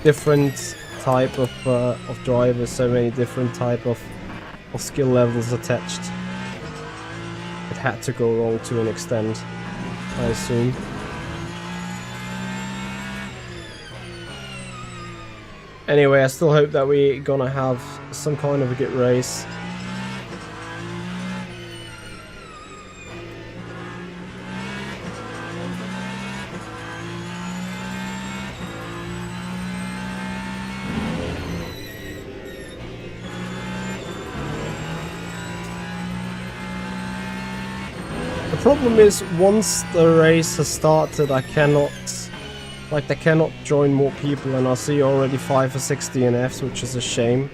different type of drivers, so many different type of skill levels attached. It had to go wrong to an extent, I assume. Anyway, I still hope that we're gonna have some kind of a good race. The problem is, once the race has started, I cannot, like, they cannot join more people, and I see already 5 or 6 DNFs, which is a shame.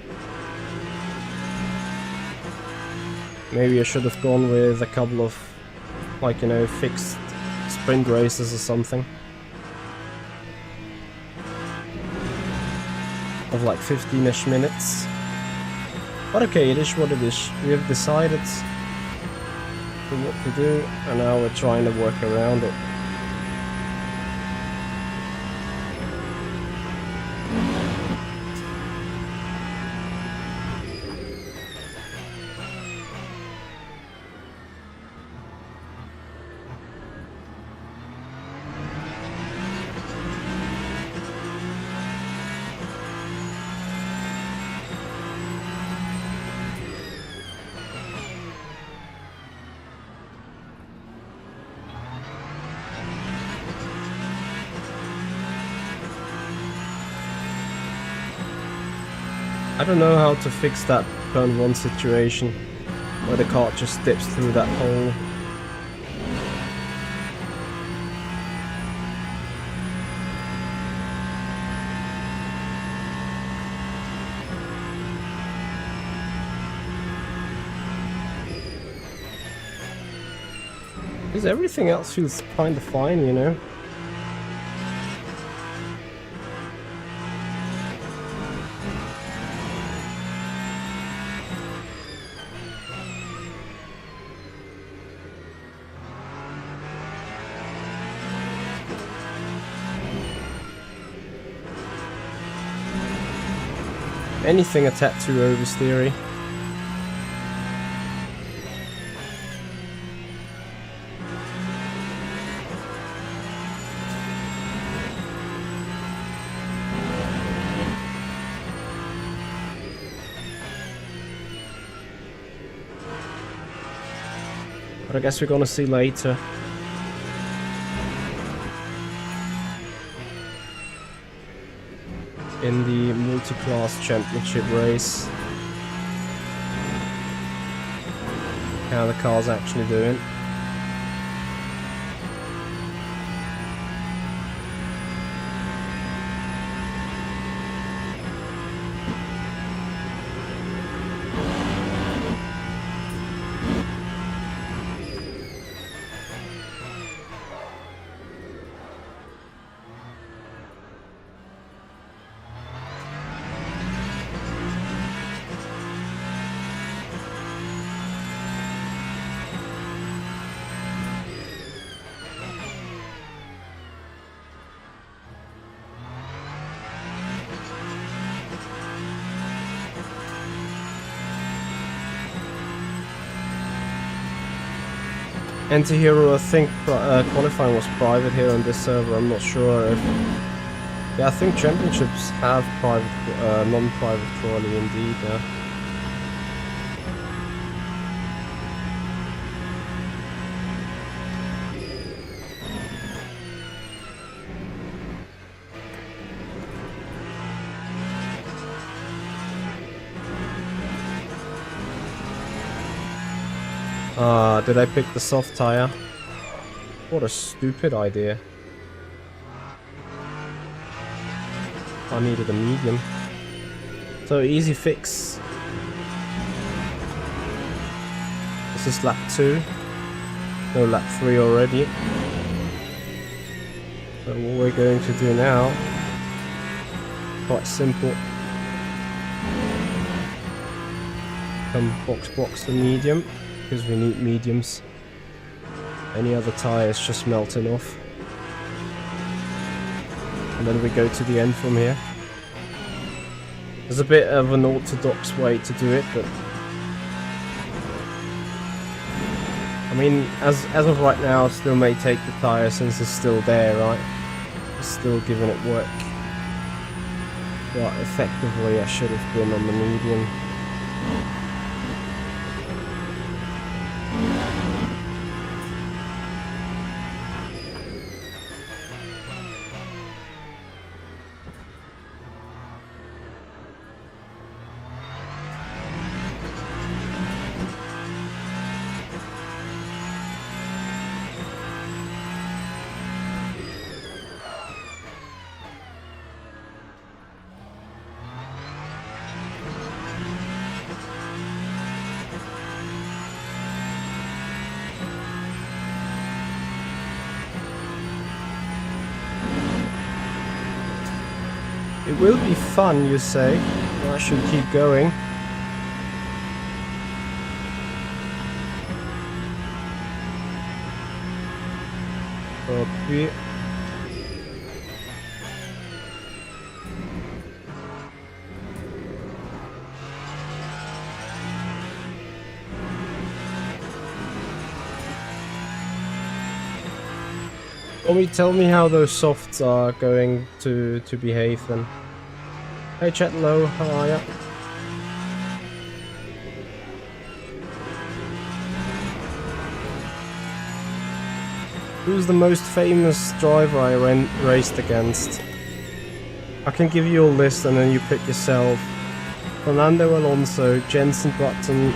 Maybe I should have gone with a couple of, like, you know, fixed sprint races or something. Of like 15-ish minutes. But okay, it is what it is. We have decided what to do, and now we're trying to work around it. I don't know how to fix that turn 1 situation, where the car just dips through that hole. Because everything else feels kinda fine, you know? Anything a tattoo oversteery. But I guess we're gonna see later. In the multi-class championship race. How the car's actually doing. Anti-Hero, I think qualifying was private here on this server. I'm not sure if... Yeah, I think championships have private, non-private quality indeed. Did I pick the soft tire? What a stupid idea. I needed a medium. So easy fix. This is lap 2. No, lap 3 already. So what we're going to do now, quite simple. Come box the medium. Because we need mediums. Any other tires just melting off. And then we go to the end from here. There's a bit of an orthodox way to do it, but I mean, as of right now, I still may take the tire since it's still there, right? It's still giving it work. But effectively, I should have been on the medium. It will be fun, you say. I should keep going. Copy. Tell me how those softs are going to behave then. Hey Chatlow, how are ya? Who's the most famous driver I raced against? I can give you a list and then you pick yourself. Fernando Alonso, Jenson Button,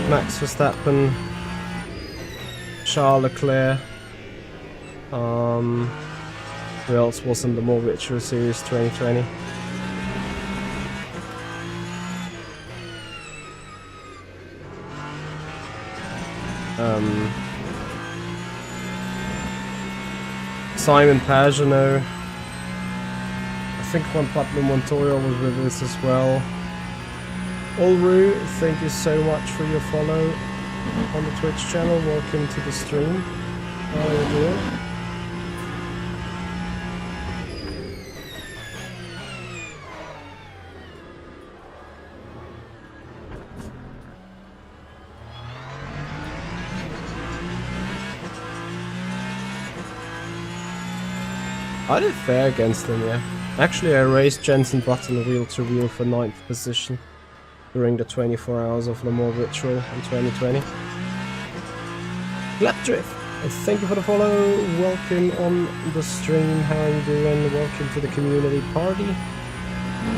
Max Verstappen, Charles Leclerc. Who else was in the more virtual series 2020? Simon Pagenaud. I think Juan Pablo Montoya was with us as well. Ulru, thank you so much for your follow on the Twitch channel. Welcome to the stream. How are you doing? I did fair against him, yeah. Actually, I raced Jenson Button wheel to wheel for 9th position during the 24 hours of Le Mans Virtual in 2020. Glapdrift, thank you for the follow. Welcome on the stream. How are you doing? Welcome to the community party.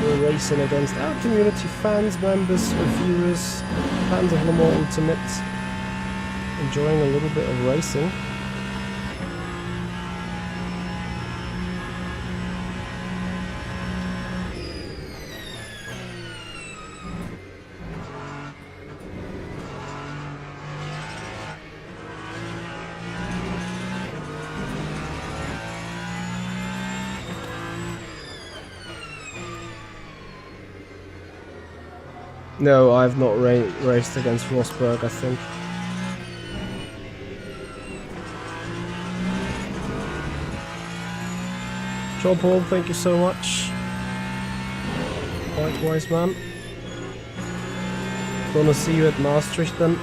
We're racing against our community fans, members, viewers, fans of Le Mans Ultimate. Enjoying a little bit of racing. No, I've not raced against Rosberg, I think. John Paul, thank you so much. Likewise, man. Gonna see you at Maastricht then.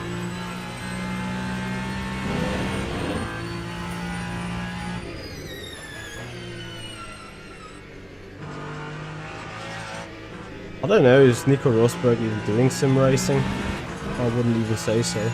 I don't know, is Nico Rosberg even doing sim racing? I wouldn't even say so.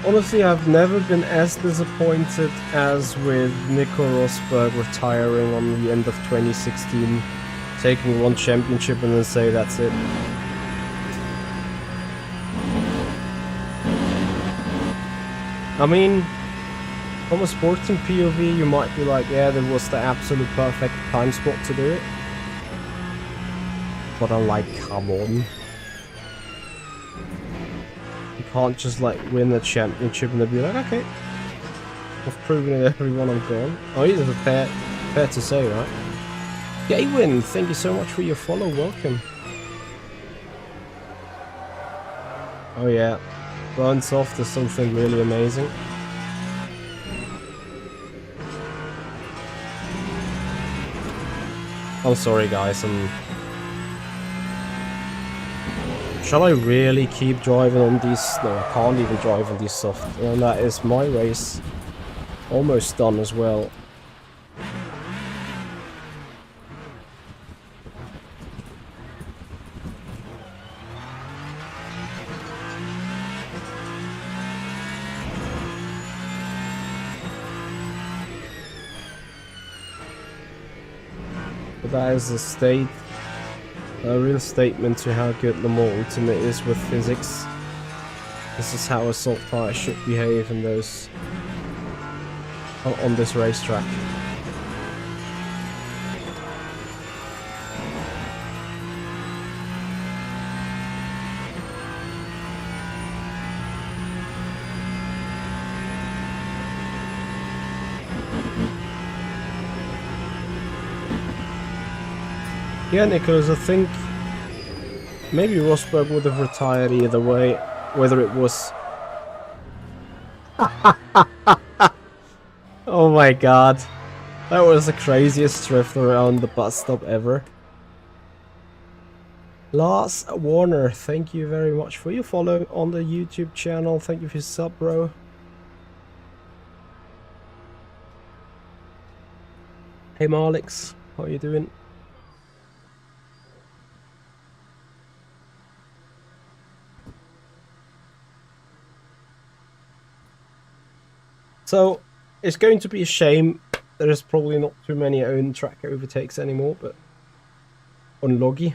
Honestly, I've never been as disappointed as with Nico Rosberg retiring on the end of 2016, taking one championship and then say that's it. I mean, from a sporting POV, you might be like, yeah, that was the absolute perfect time spot to do it. But I'm like, come on. Can't just like win the championship and they'll be like, okay, I've proven it, everyone, I'm gone. Oh, he's fair to say, right? Gaywin, thank you so much for your follow, welcome. Oh yeah, burn soft is something really amazing. I'm sorry guys, shall I really keep driving on these? No, I can't even drive on these soft. And that is my race almost done as well. But that is a real statement to how good Le Mans Ultimate is with physics. This is how a soft tire should behave in those on this racetrack. Yeah, Nicholas, I think maybe Rosberg would have retired either way, whether it was... Oh my god, that was the craziest drift around the bus stop ever. Lars Warner, thank you very much for your follow on the YouTube channel. Thank you for your sub, bro. Hey Marlix, how are you doing? So, it's going to be a shame. There's probably not too many own track overtakes anymore, but on Loggy.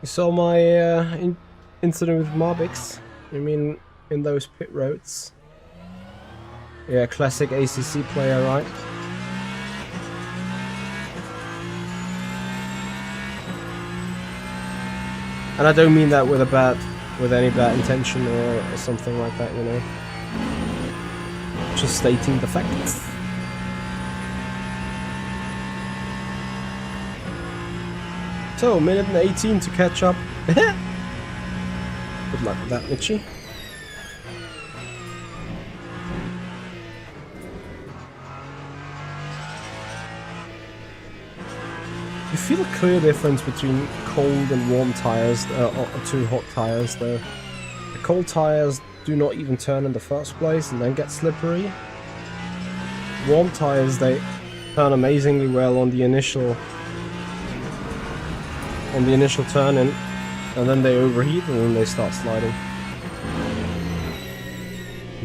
You saw my incident with Marbix? I mean, in those pit roads. Yeah, classic ACC player, right? And I don't mean that with any bad intention or something like that, you know. Just stating the facts. So, minute and 18 to catch up. Good luck with that, Mitchie. You feel a clear difference between cold and warm tires, or two hot tires though. The cold tires do not even turn in the first place and then get slippery. Warm tires, they turn amazingly well on the initial turn-in, and then they overheat and then they start sliding.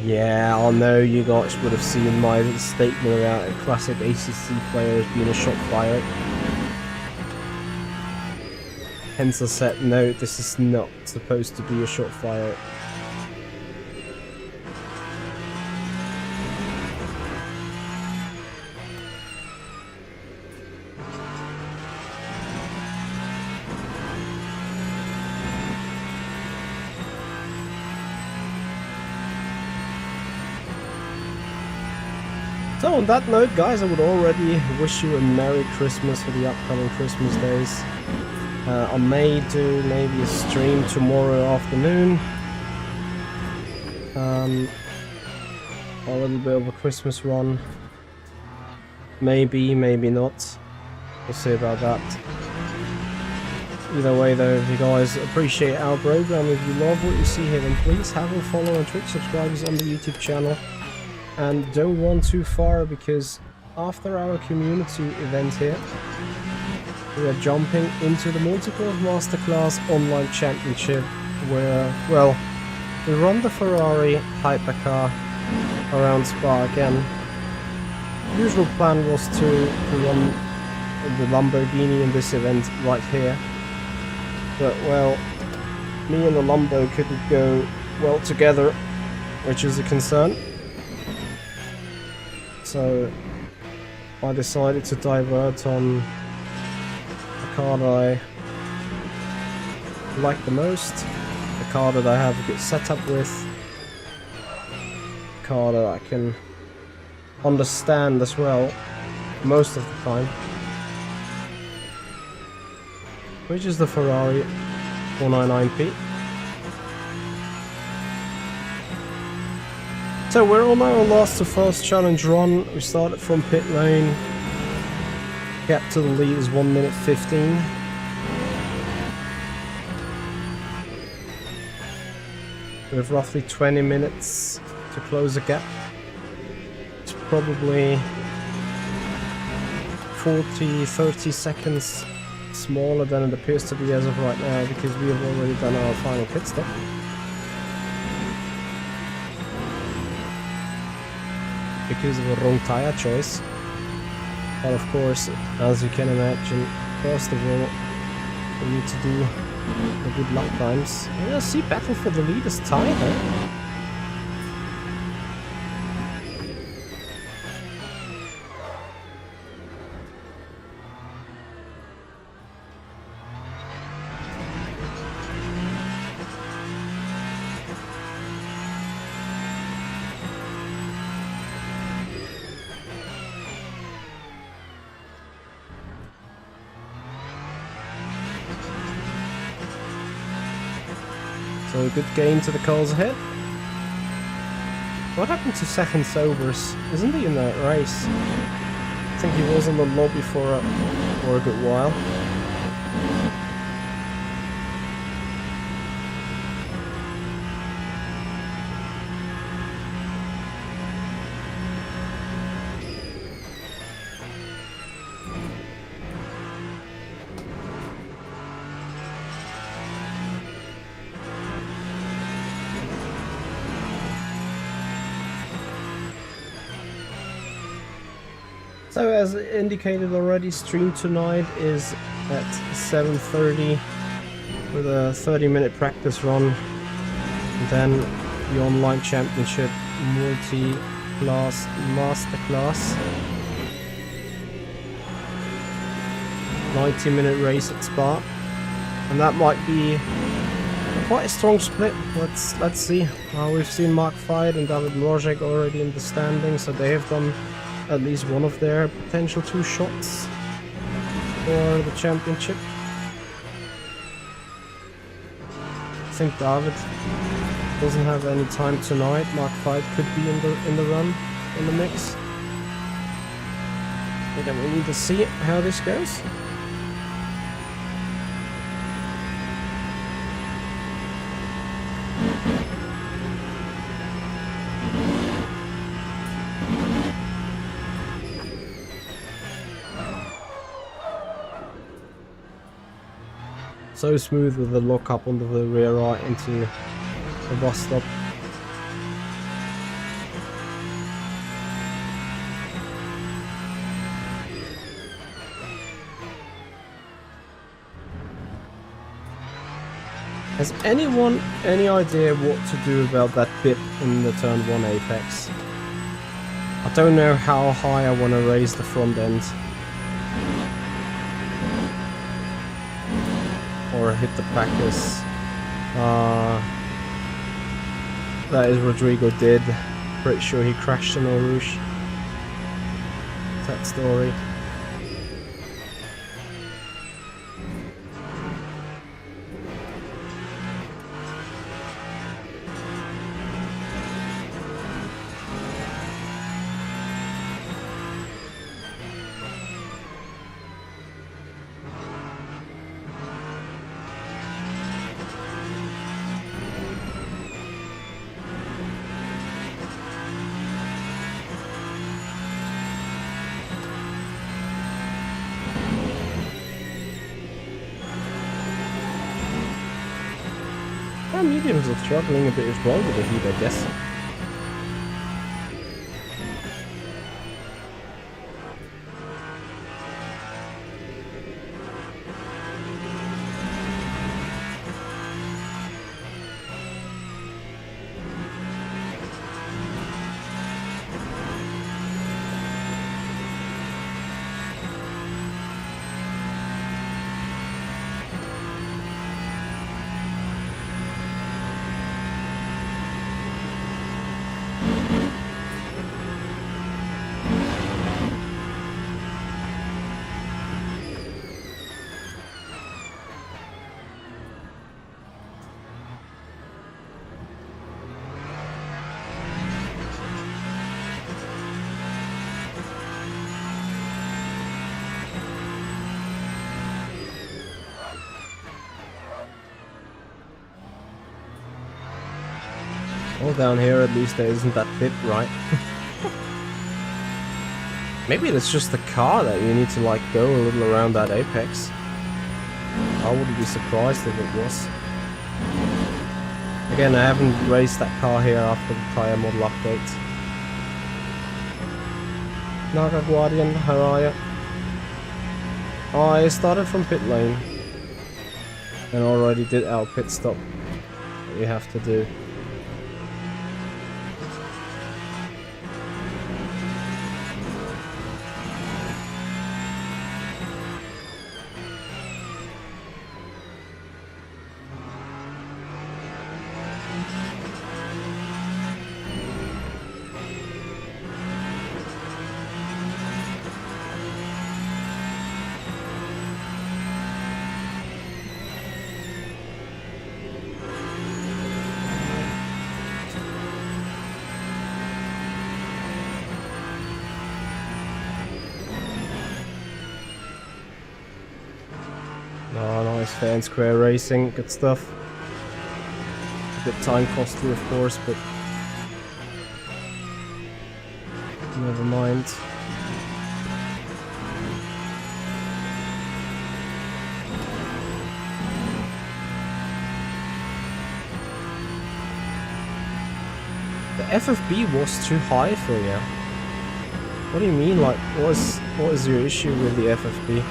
Yeah, I know you guys would have seen my statement about classic ACC players being a shot fire. Hence I said, no, this is not supposed to be a shot fire. So on that note, guys, I would already wish you a Merry Christmas for the upcoming Christmas days. I may do maybe a stream tomorrow afternoon. A little bit of a Christmas run. Maybe, maybe not. We'll see about that. Either way though, if you guys appreciate our program, if you love what you see here, then please have a follow on Twitch, subscribe us on the YouTube channel. And don't run too far, because after our community event here, we are jumping into the Multiclass Masterclass Online Championship, where, well, we run the Ferrari hypercar around Spa again. The usual plan was to run the Lamborghini in this event right here. But, well, me and the Lambo couldn't go well together, which is a concern. So I decided to divert on the car that I like the most, the car that I have a good setup with, the car that I can understand as well most of the time, which is the Ferrari 499P. So we're on our last to first challenge run. We started from pit lane. Gap to the lead is 1 minute 15. We have roughly 20 minutes to close the gap. It's probably 40-30 seconds smaller than it appears to be as of right now, because we have already done our final pit stop. Because of a wrong tire choice. But of course, as you can imagine, first of all, we need to do the good lap times. Yeah, see, battle for the lead is tight, huh? So a good gain to the cars ahead. What happened to second Sobers? Isn't he in that race? I think he was in the lobby for a good while. So as indicated already, stream tonight is at 7:30 with a 30-minute practice run, and then the online championship Multi-Class Masterclass. 90-minute race at Spa. And that might be quite a strong split. Let's see. We've seen Mark Fied and David Mrožek already in the standings, so they have done at least one of their potential 2 shots for the championship. I think David doesn't have any time tonight. Mark Fied could be in the run, in the mix. But then we need to see how this goes. So smooth with the lock up onto the rear right into the bus stop. Has anyone any idea what to do about that bit in the turn 1 apex? I don't know how high I want to raise the front end. Or hit the backers. That is Rodrigo did. Pretty sure he crashed in Eau Rouge. That story. Mediums are struggling a bit as well with the heat, I guess. Well, down here at least there isn't that bit, right? Maybe it's just the car that you need to like go a little around that apex. I wouldn't be surprised if it was. Again, I haven't raced that car here after the tyre model update. Naga Guardian, how are you? I started from pit lane and already did our pit stop that we have to do. Oh, nice, fair and square racing, good stuff. A bit time costly, of course, but never mind. The FFB was too high for you. What do you mean? Like, what is your issue with the FFB?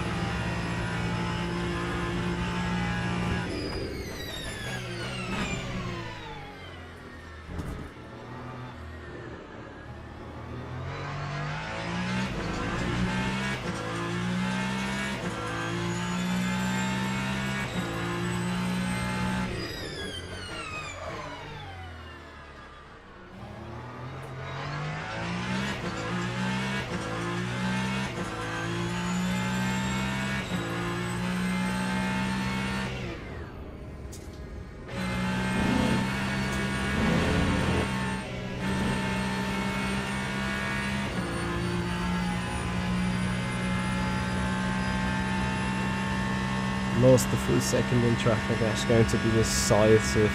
lost the full second in traffic. That's going to be decisive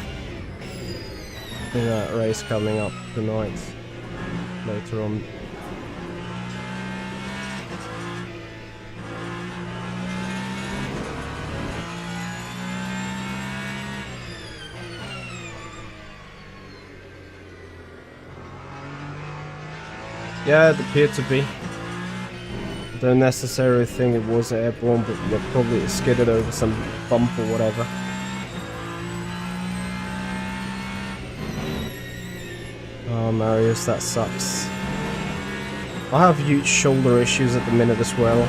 in that race coming up tonight, later on. Yeah, it appeared to be. Don't necessarily think it was airborne, but probably it skidded over some bump or whatever. Oh, Marius, that sucks. I have huge shoulder issues at the minute as well.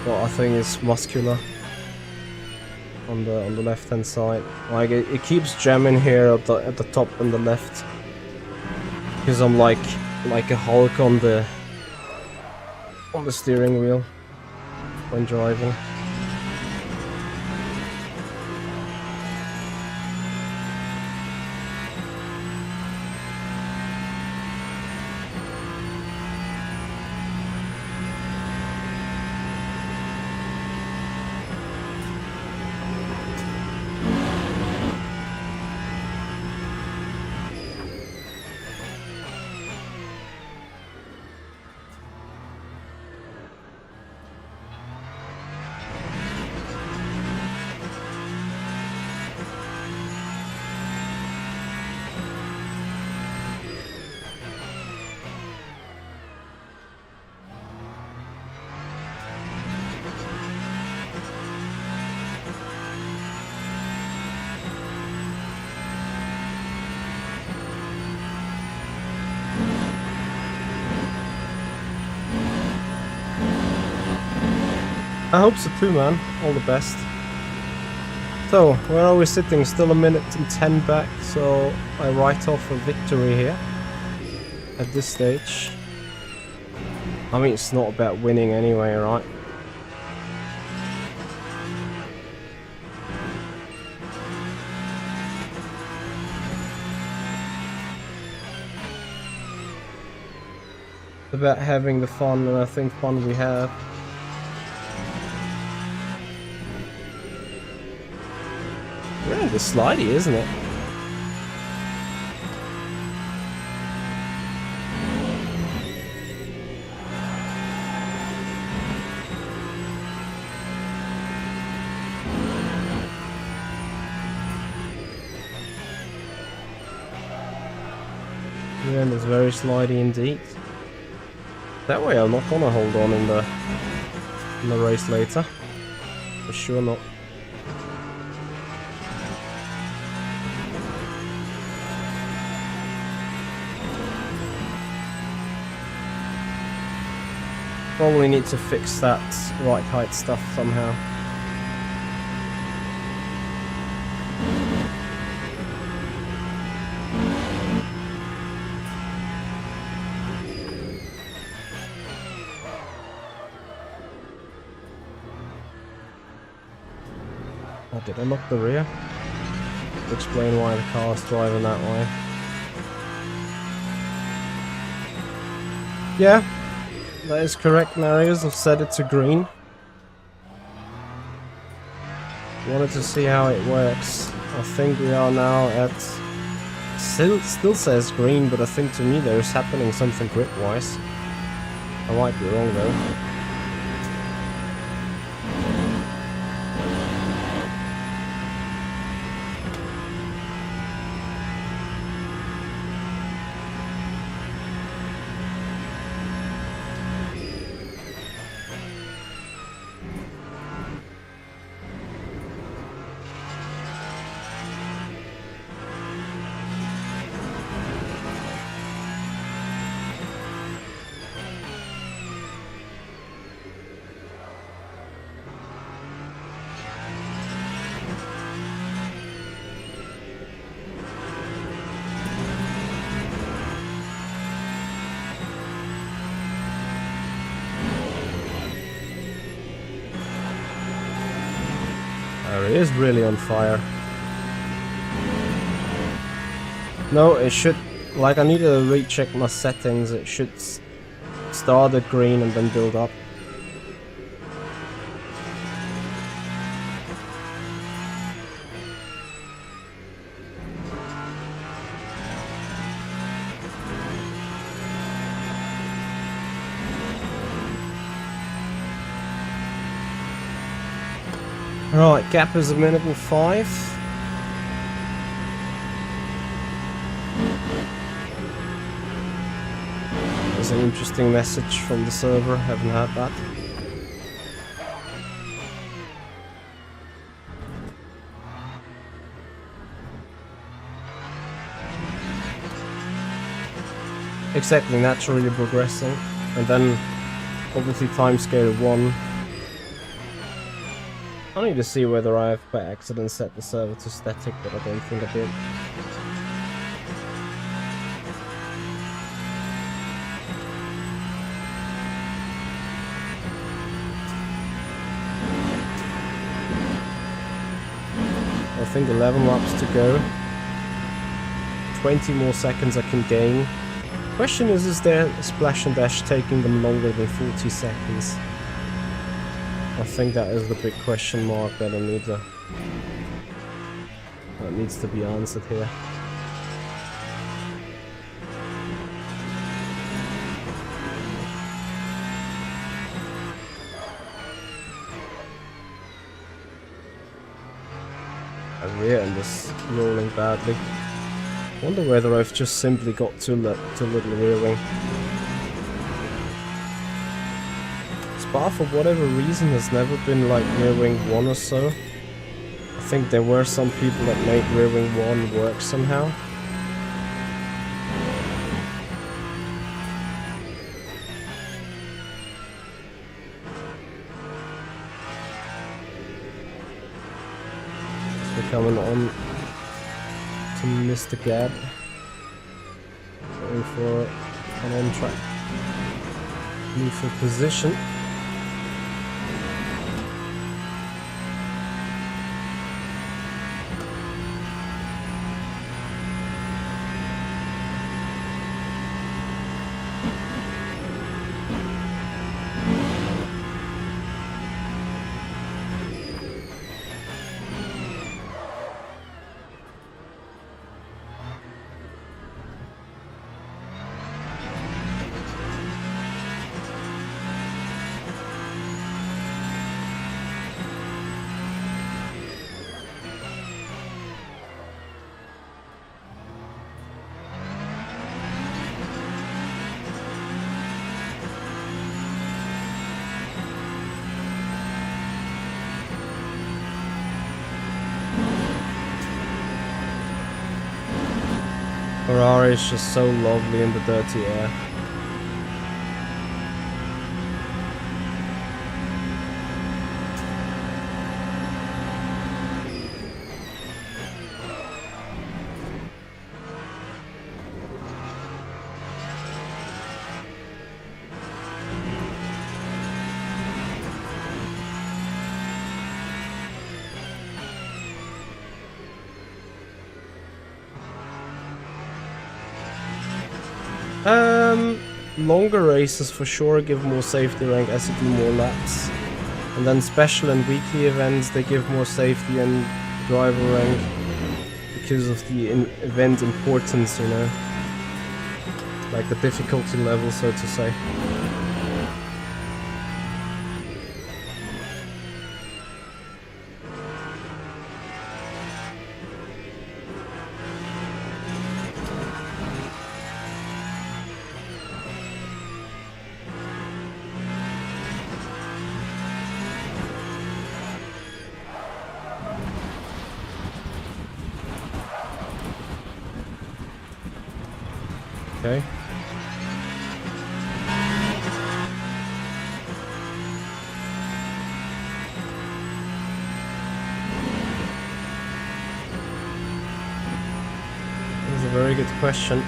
But I think it's muscular on the left hand side. Like it keeps jamming here at the top on the left. Because I'm like a Hulk on the steering wheel when driving. I hope so too, man. All the best. So, where are we sitting? Still a minute and 10 back, so I write off a victory here at this stage. I mean, it's not about winning anyway, right? It's about having the fun, and I think fun we have. Really the slidey, isn't it? Yeah, and it's very slidey indeed. That way I'm not gonna hold on in the race later. For sure not. Probably need to fix that right height stuff somehow. Oh, did I lock the rear? To explain why the car's driving that way. Yeah. That is correct, Marius. I've set it to green. Wanted to see how it works. I think we are now at... Still says green, but I think to me there's happening something grip-wise. I might be wrong though. It is really on fire. No, it should... Like, I need to recheck my settings. It should start at green and then build up. Right, gap is a minute and 5. There's an interesting message from the server, haven't had that. Exactly, naturally progressing, and then obviously timescale 1. I need to see whether I have by accident set the server to static, but I don't think I did. I think 11 laps to go. 20 more seconds I can gain. Question is there splash and dash taking them longer than 40 seconds? I think that is the big question mark that needs to be answered here. My rear end is rolling badly. Wonder whether I've just simply got too little rear wing. Spa, for whatever reason, has never been like rear wing 1 or so. I think there were some people that made rear wing 1 work somehow. So we're coming on to Mr. Gab. Going for an on-track neutral position. Ferrari is just so lovely in the dirty air. Longer races for sure give more safety rank as you do more laps. And then special and weekly events, they give more safety and driver rank because of the event importance, you know. Like the difficulty level, so to say. Okay. That's a very good question.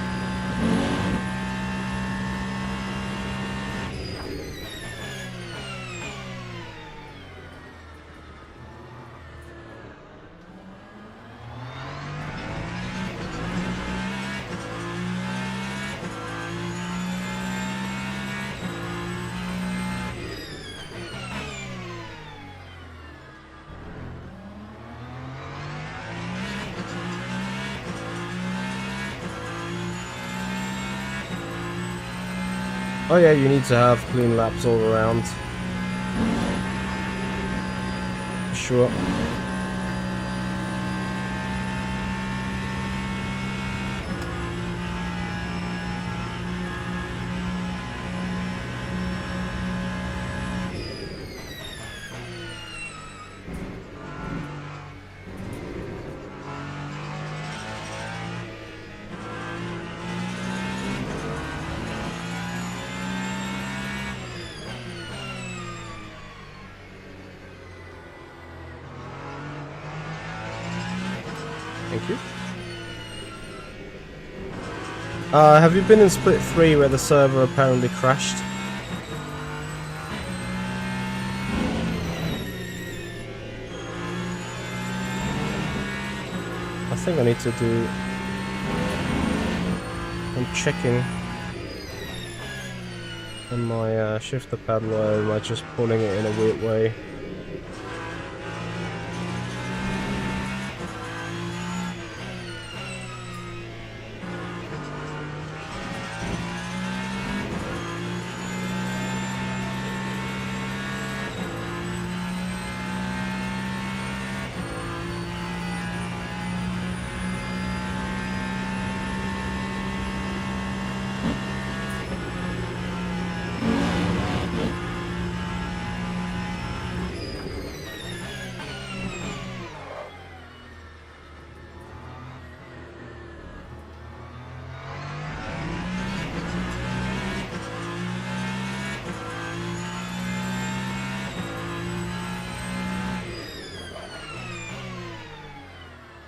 Oh yeah, you need to have clean laps all around. sure. Thank you. Have you been in Split 3 where the server apparently crashed? I think I need to do... I'm checking on my shifter paddle, or am I just pulling it in a weird way?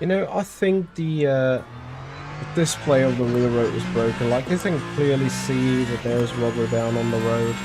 You know, I think the display of the rear road was broken. Like, you can clearly see that there's rubber down on the road.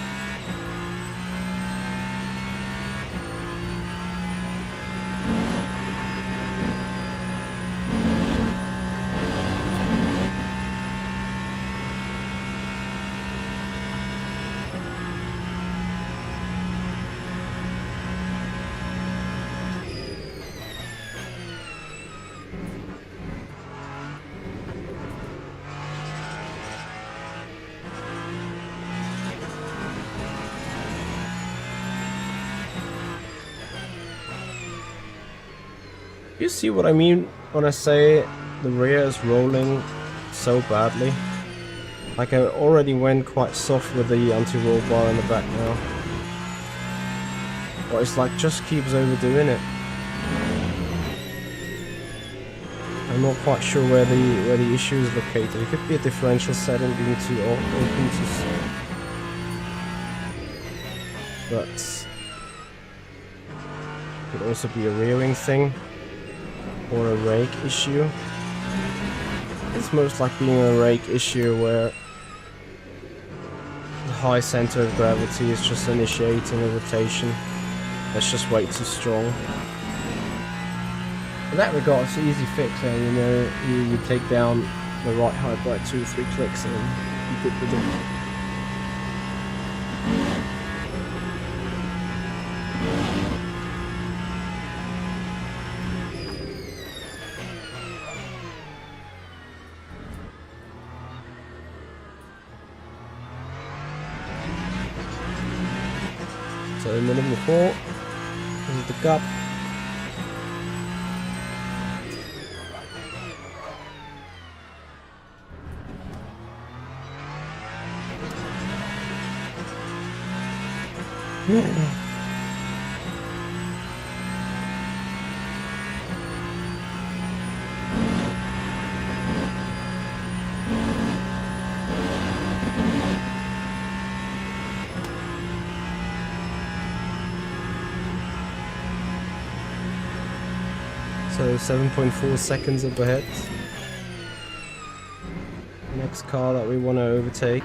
You see what I mean when I say the rear is rolling so badly? Like, I already went quite soft with the anti-roll bar in the back now. But it's like, just keeps overdoing it. I'm not quite sure where the issue is located. It could be a differential setting being too open to see. But it could also be a rearing thing. Or a rake issue. It's most like being a rake issue where the high center of gravity is just initiating a rotation that's just way too strong. In that regard, it's an easy fix, and you know, you take down the right height by 2 or 3 clicks and you're good with it. So minimum 4, this is the gap. So 7.4 seconds up ahead. Next car that we want to overtake.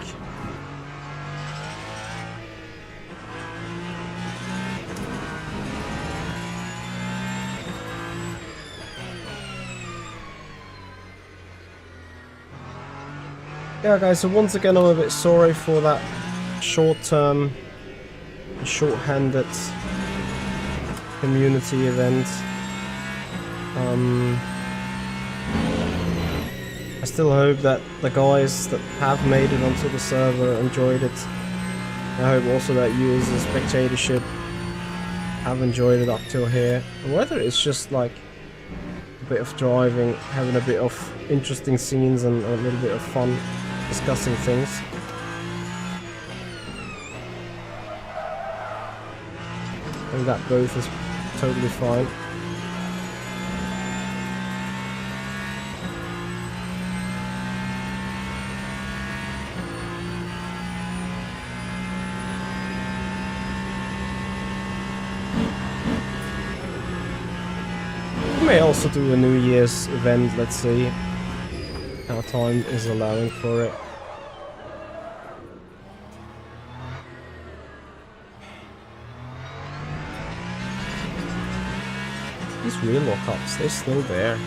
Yeah guys, so once again I'm a bit sorry for that short-term, short-handed community event. I still hope that the guys that have made it onto the server enjoyed it. I hope also that you as a spectatorship have enjoyed it up till here. Whether it's just like a bit of driving, having a bit of interesting scenes and a little bit of fun discussing things. I think that both is totally fine. May also do a New Year's event, let's see how time is allowing for it. These wheel lockups, they're still there.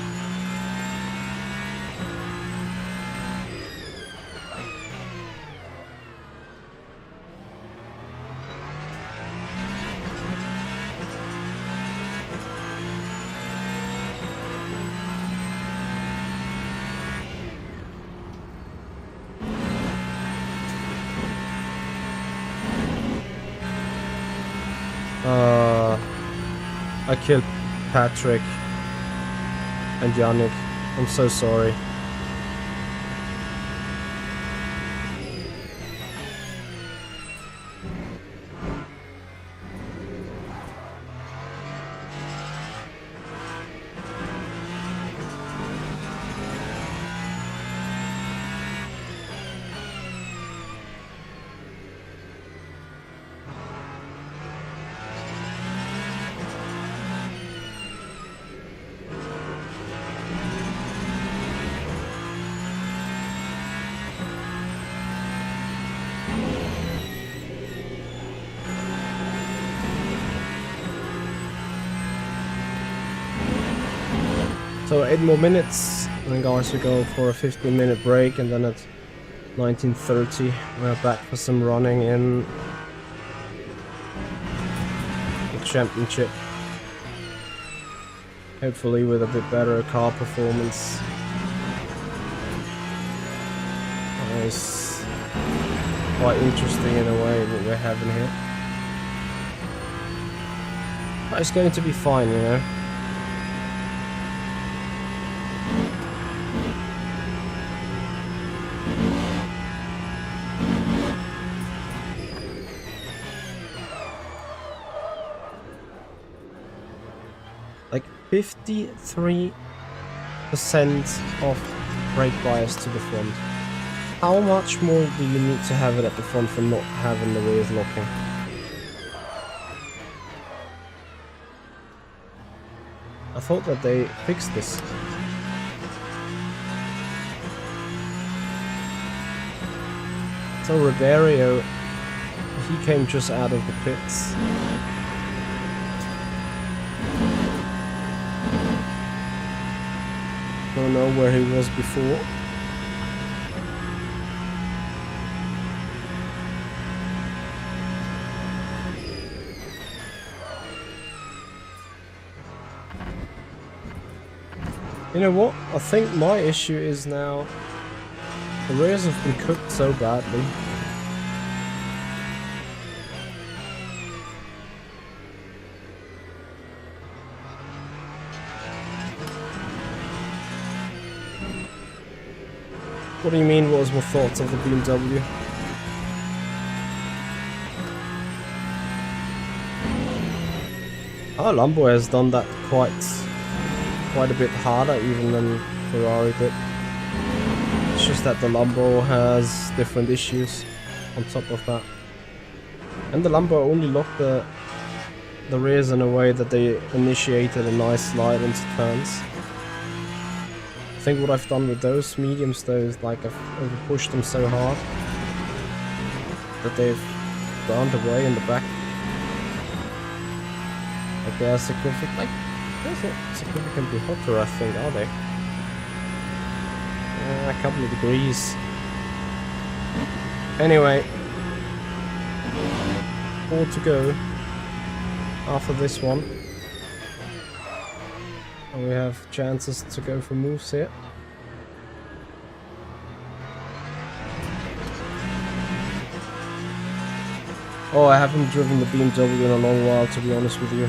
I killed Patrick and Yannick. I'm so sorry. So 8 more minutes, and then guys, we go for a 15-minute break, and then at 19:30 we're back for some running in the championship. Hopefully with a bit better car performance. It's quite interesting in a way what we're having here. But it's going to be fine, you know. Like 53% of brake bias to the front. How much more do you need to have it at the front for not having the rears locking? I thought that they fixed this. So Ribeiro, he came just out of the pits. Don't know where he was before. You know what? I think my issue is now the rears have been cooked so badly. What do you mean, what was my thoughts of the BMW? Oh, Lambo has done that quite a bit harder even than Ferrari did. It's just that the Lambo has different issues on top of that. And the Lambo only locked the rears in a way that they initiated a nice slide into turns. I think what I've done with those mediums though is like I've pushed them so hard that they've burned away in the back. Like they are significant, like they're not significantly hotter, I think, are they? A couple of degrees. Anyway, 4 to go after this one. And we have chances to go for moves here. Oh, I haven't driven the BMW in a long while, to be honest with you.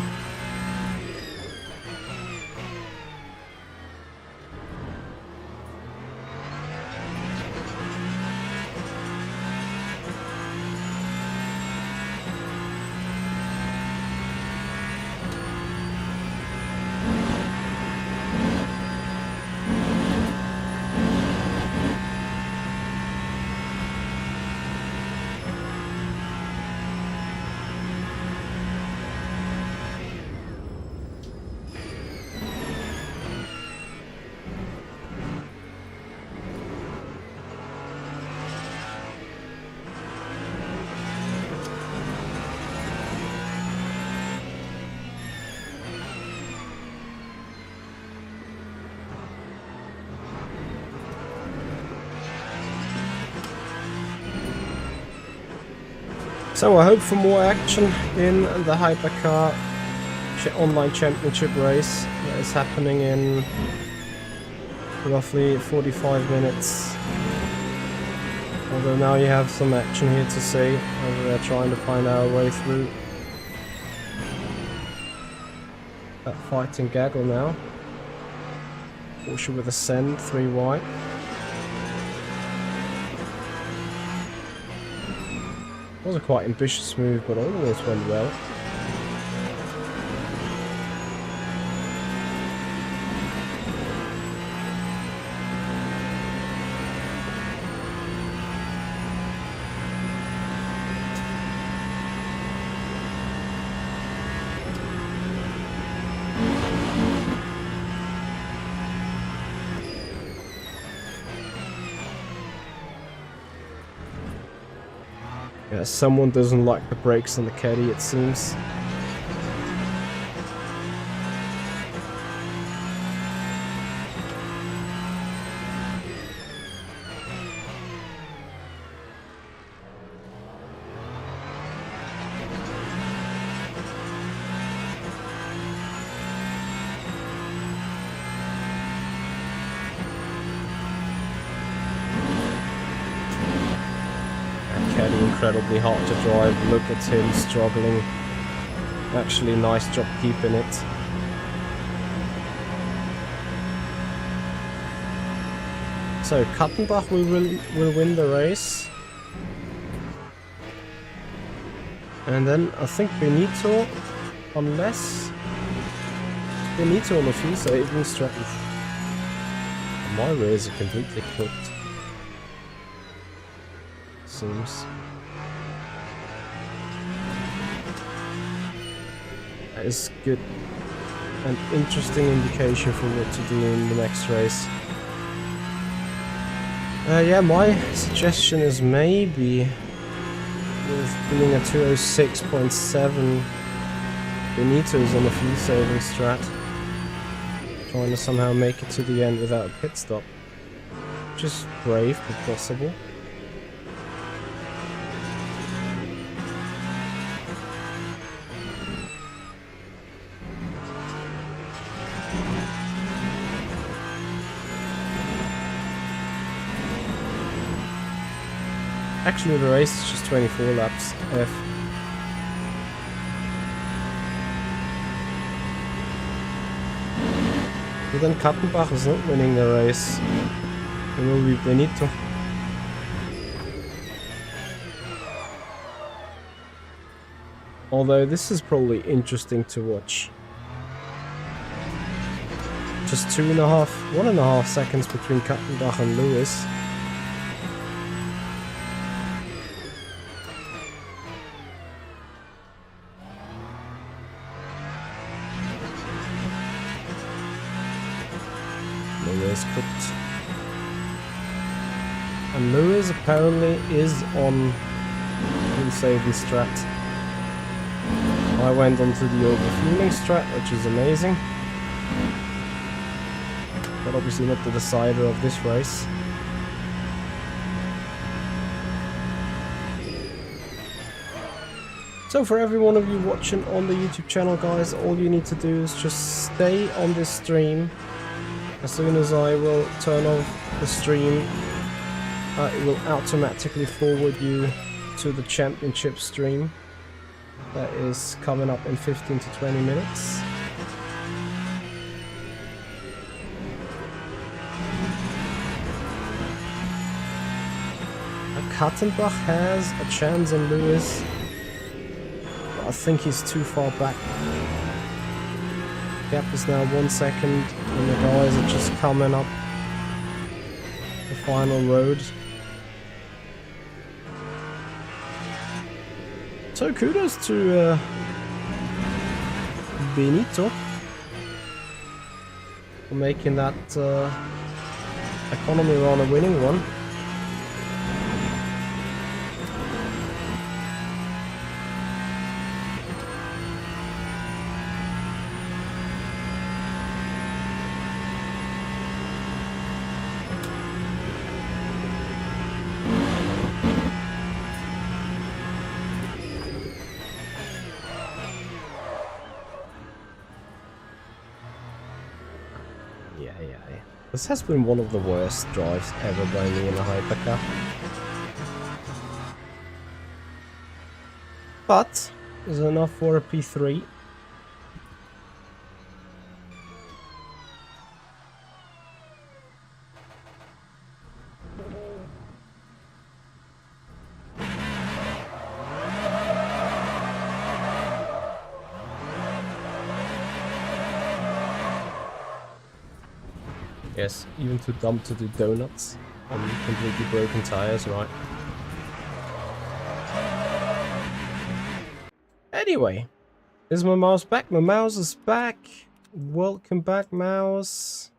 So I hope for more action in the Hypercar online championship race that is happening in roughly 45 minutes. Although now you have some action here to see as we are trying to find our way through that fighting gaggle now. Porsche with Ascend 3 wide. It was a quite ambitious move, but almost went well. Yeah, someone doesn't like the brakes on the caddy, it seems. Incredibly hard to drive. Look at him struggling. Actually, nice job keeping it. So Kattenbach will win the race, and then I think Benito, unless Benito on the fuel saving strategy. My rears are completely cooked. Seems. That is good. An interesting indication for what to do in the next race. Yeah, my suggestion is maybe with doing a 206.7 Benito's on the fuel saving strat, trying to somehow make it to the end without a pit stop. Just brave but possible. Actually, the race is just 24 laps. But then Kattenbach is not winning the race. It will be Benito. Although this is probably interesting to watch. Just 1.5 seconds between Kattenbach and Lewis. Lewis cooked. And Lewis apparently is on fuel saving strat. I went onto the overfueling strat, which is amazing. But obviously not the decider of this race. So for every one of you watching on the YouTube channel, guys, all you need to do is just stay on this stream. As soon as I will turn off the stream, it will automatically forward you to the championship stream. that is coming up in 15 to 20 minutes. Kattenbach has a chance in Lewis. I think he's too far back. Gap is now 1 second, and the guys are just coming up the final road. So kudos to Benito for making that economy run a winning one. Yeah. This has been one of the worst drives ever by me in a hypercar. But there's enough for a P3. Yes, even too dumb to do donuts on completely broken tires, right? Anyway, is my mouse back? My mouse is back. Welcome back, mouse.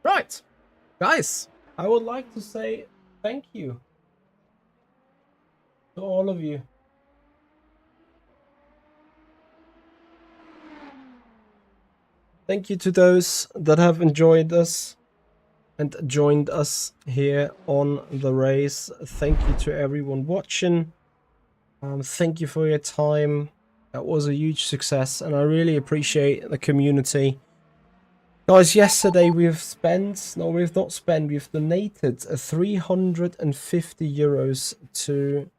Right, guys, I would like to say thank you to all of you. Thank you to those that have enjoyed us and joined us here on the race. Thank you to everyone watching. Thank you for your time. That was a huge success, and I really appreciate the community. Guys, yesterday we've donated 350 euros to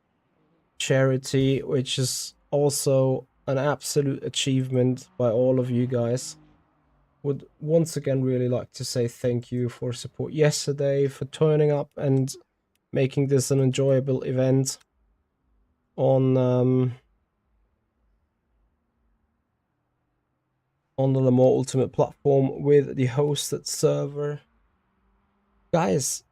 charity, which is also an absolute achievement by all of you guys. Would once again really like to say thank you for support yesterday, for turning up and making this an enjoyable event on the Le Mans Ultimate platform with the hosted server. Guys,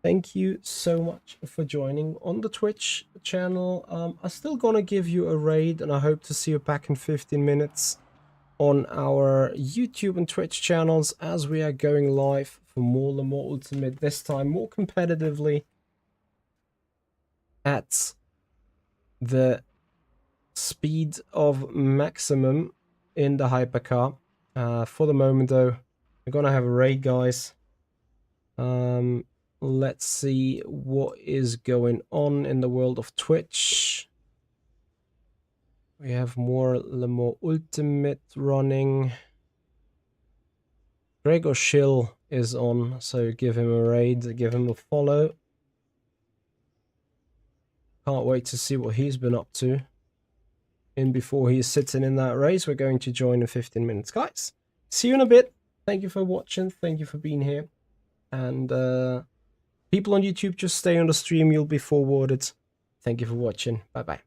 thank you so much for joining on the Twitch channel. I'm still gonna give you a raid, and I hope to see you back in 15 minutes on our YouTube and Twitch channels as we are going live for more Le Mans Ultimate, this time more competitively at the speed of maximum in the hypercar. For the moment though, we're gonna have a raid, guys. Let's see what is going on in the world of Twitch. We have more Le Mans Ultimate running. Gregor Schill is on, so give him a raid, give him a follow. Can't wait to see what he's been up to. In before he's sitting in that race, we're going to join in 15 minutes. Guys, see you in a bit. Thank you for watching. Thank you for being here. And people on YouTube, just stay on the stream. You'll be forwarded. Thank you for watching. Bye-bye.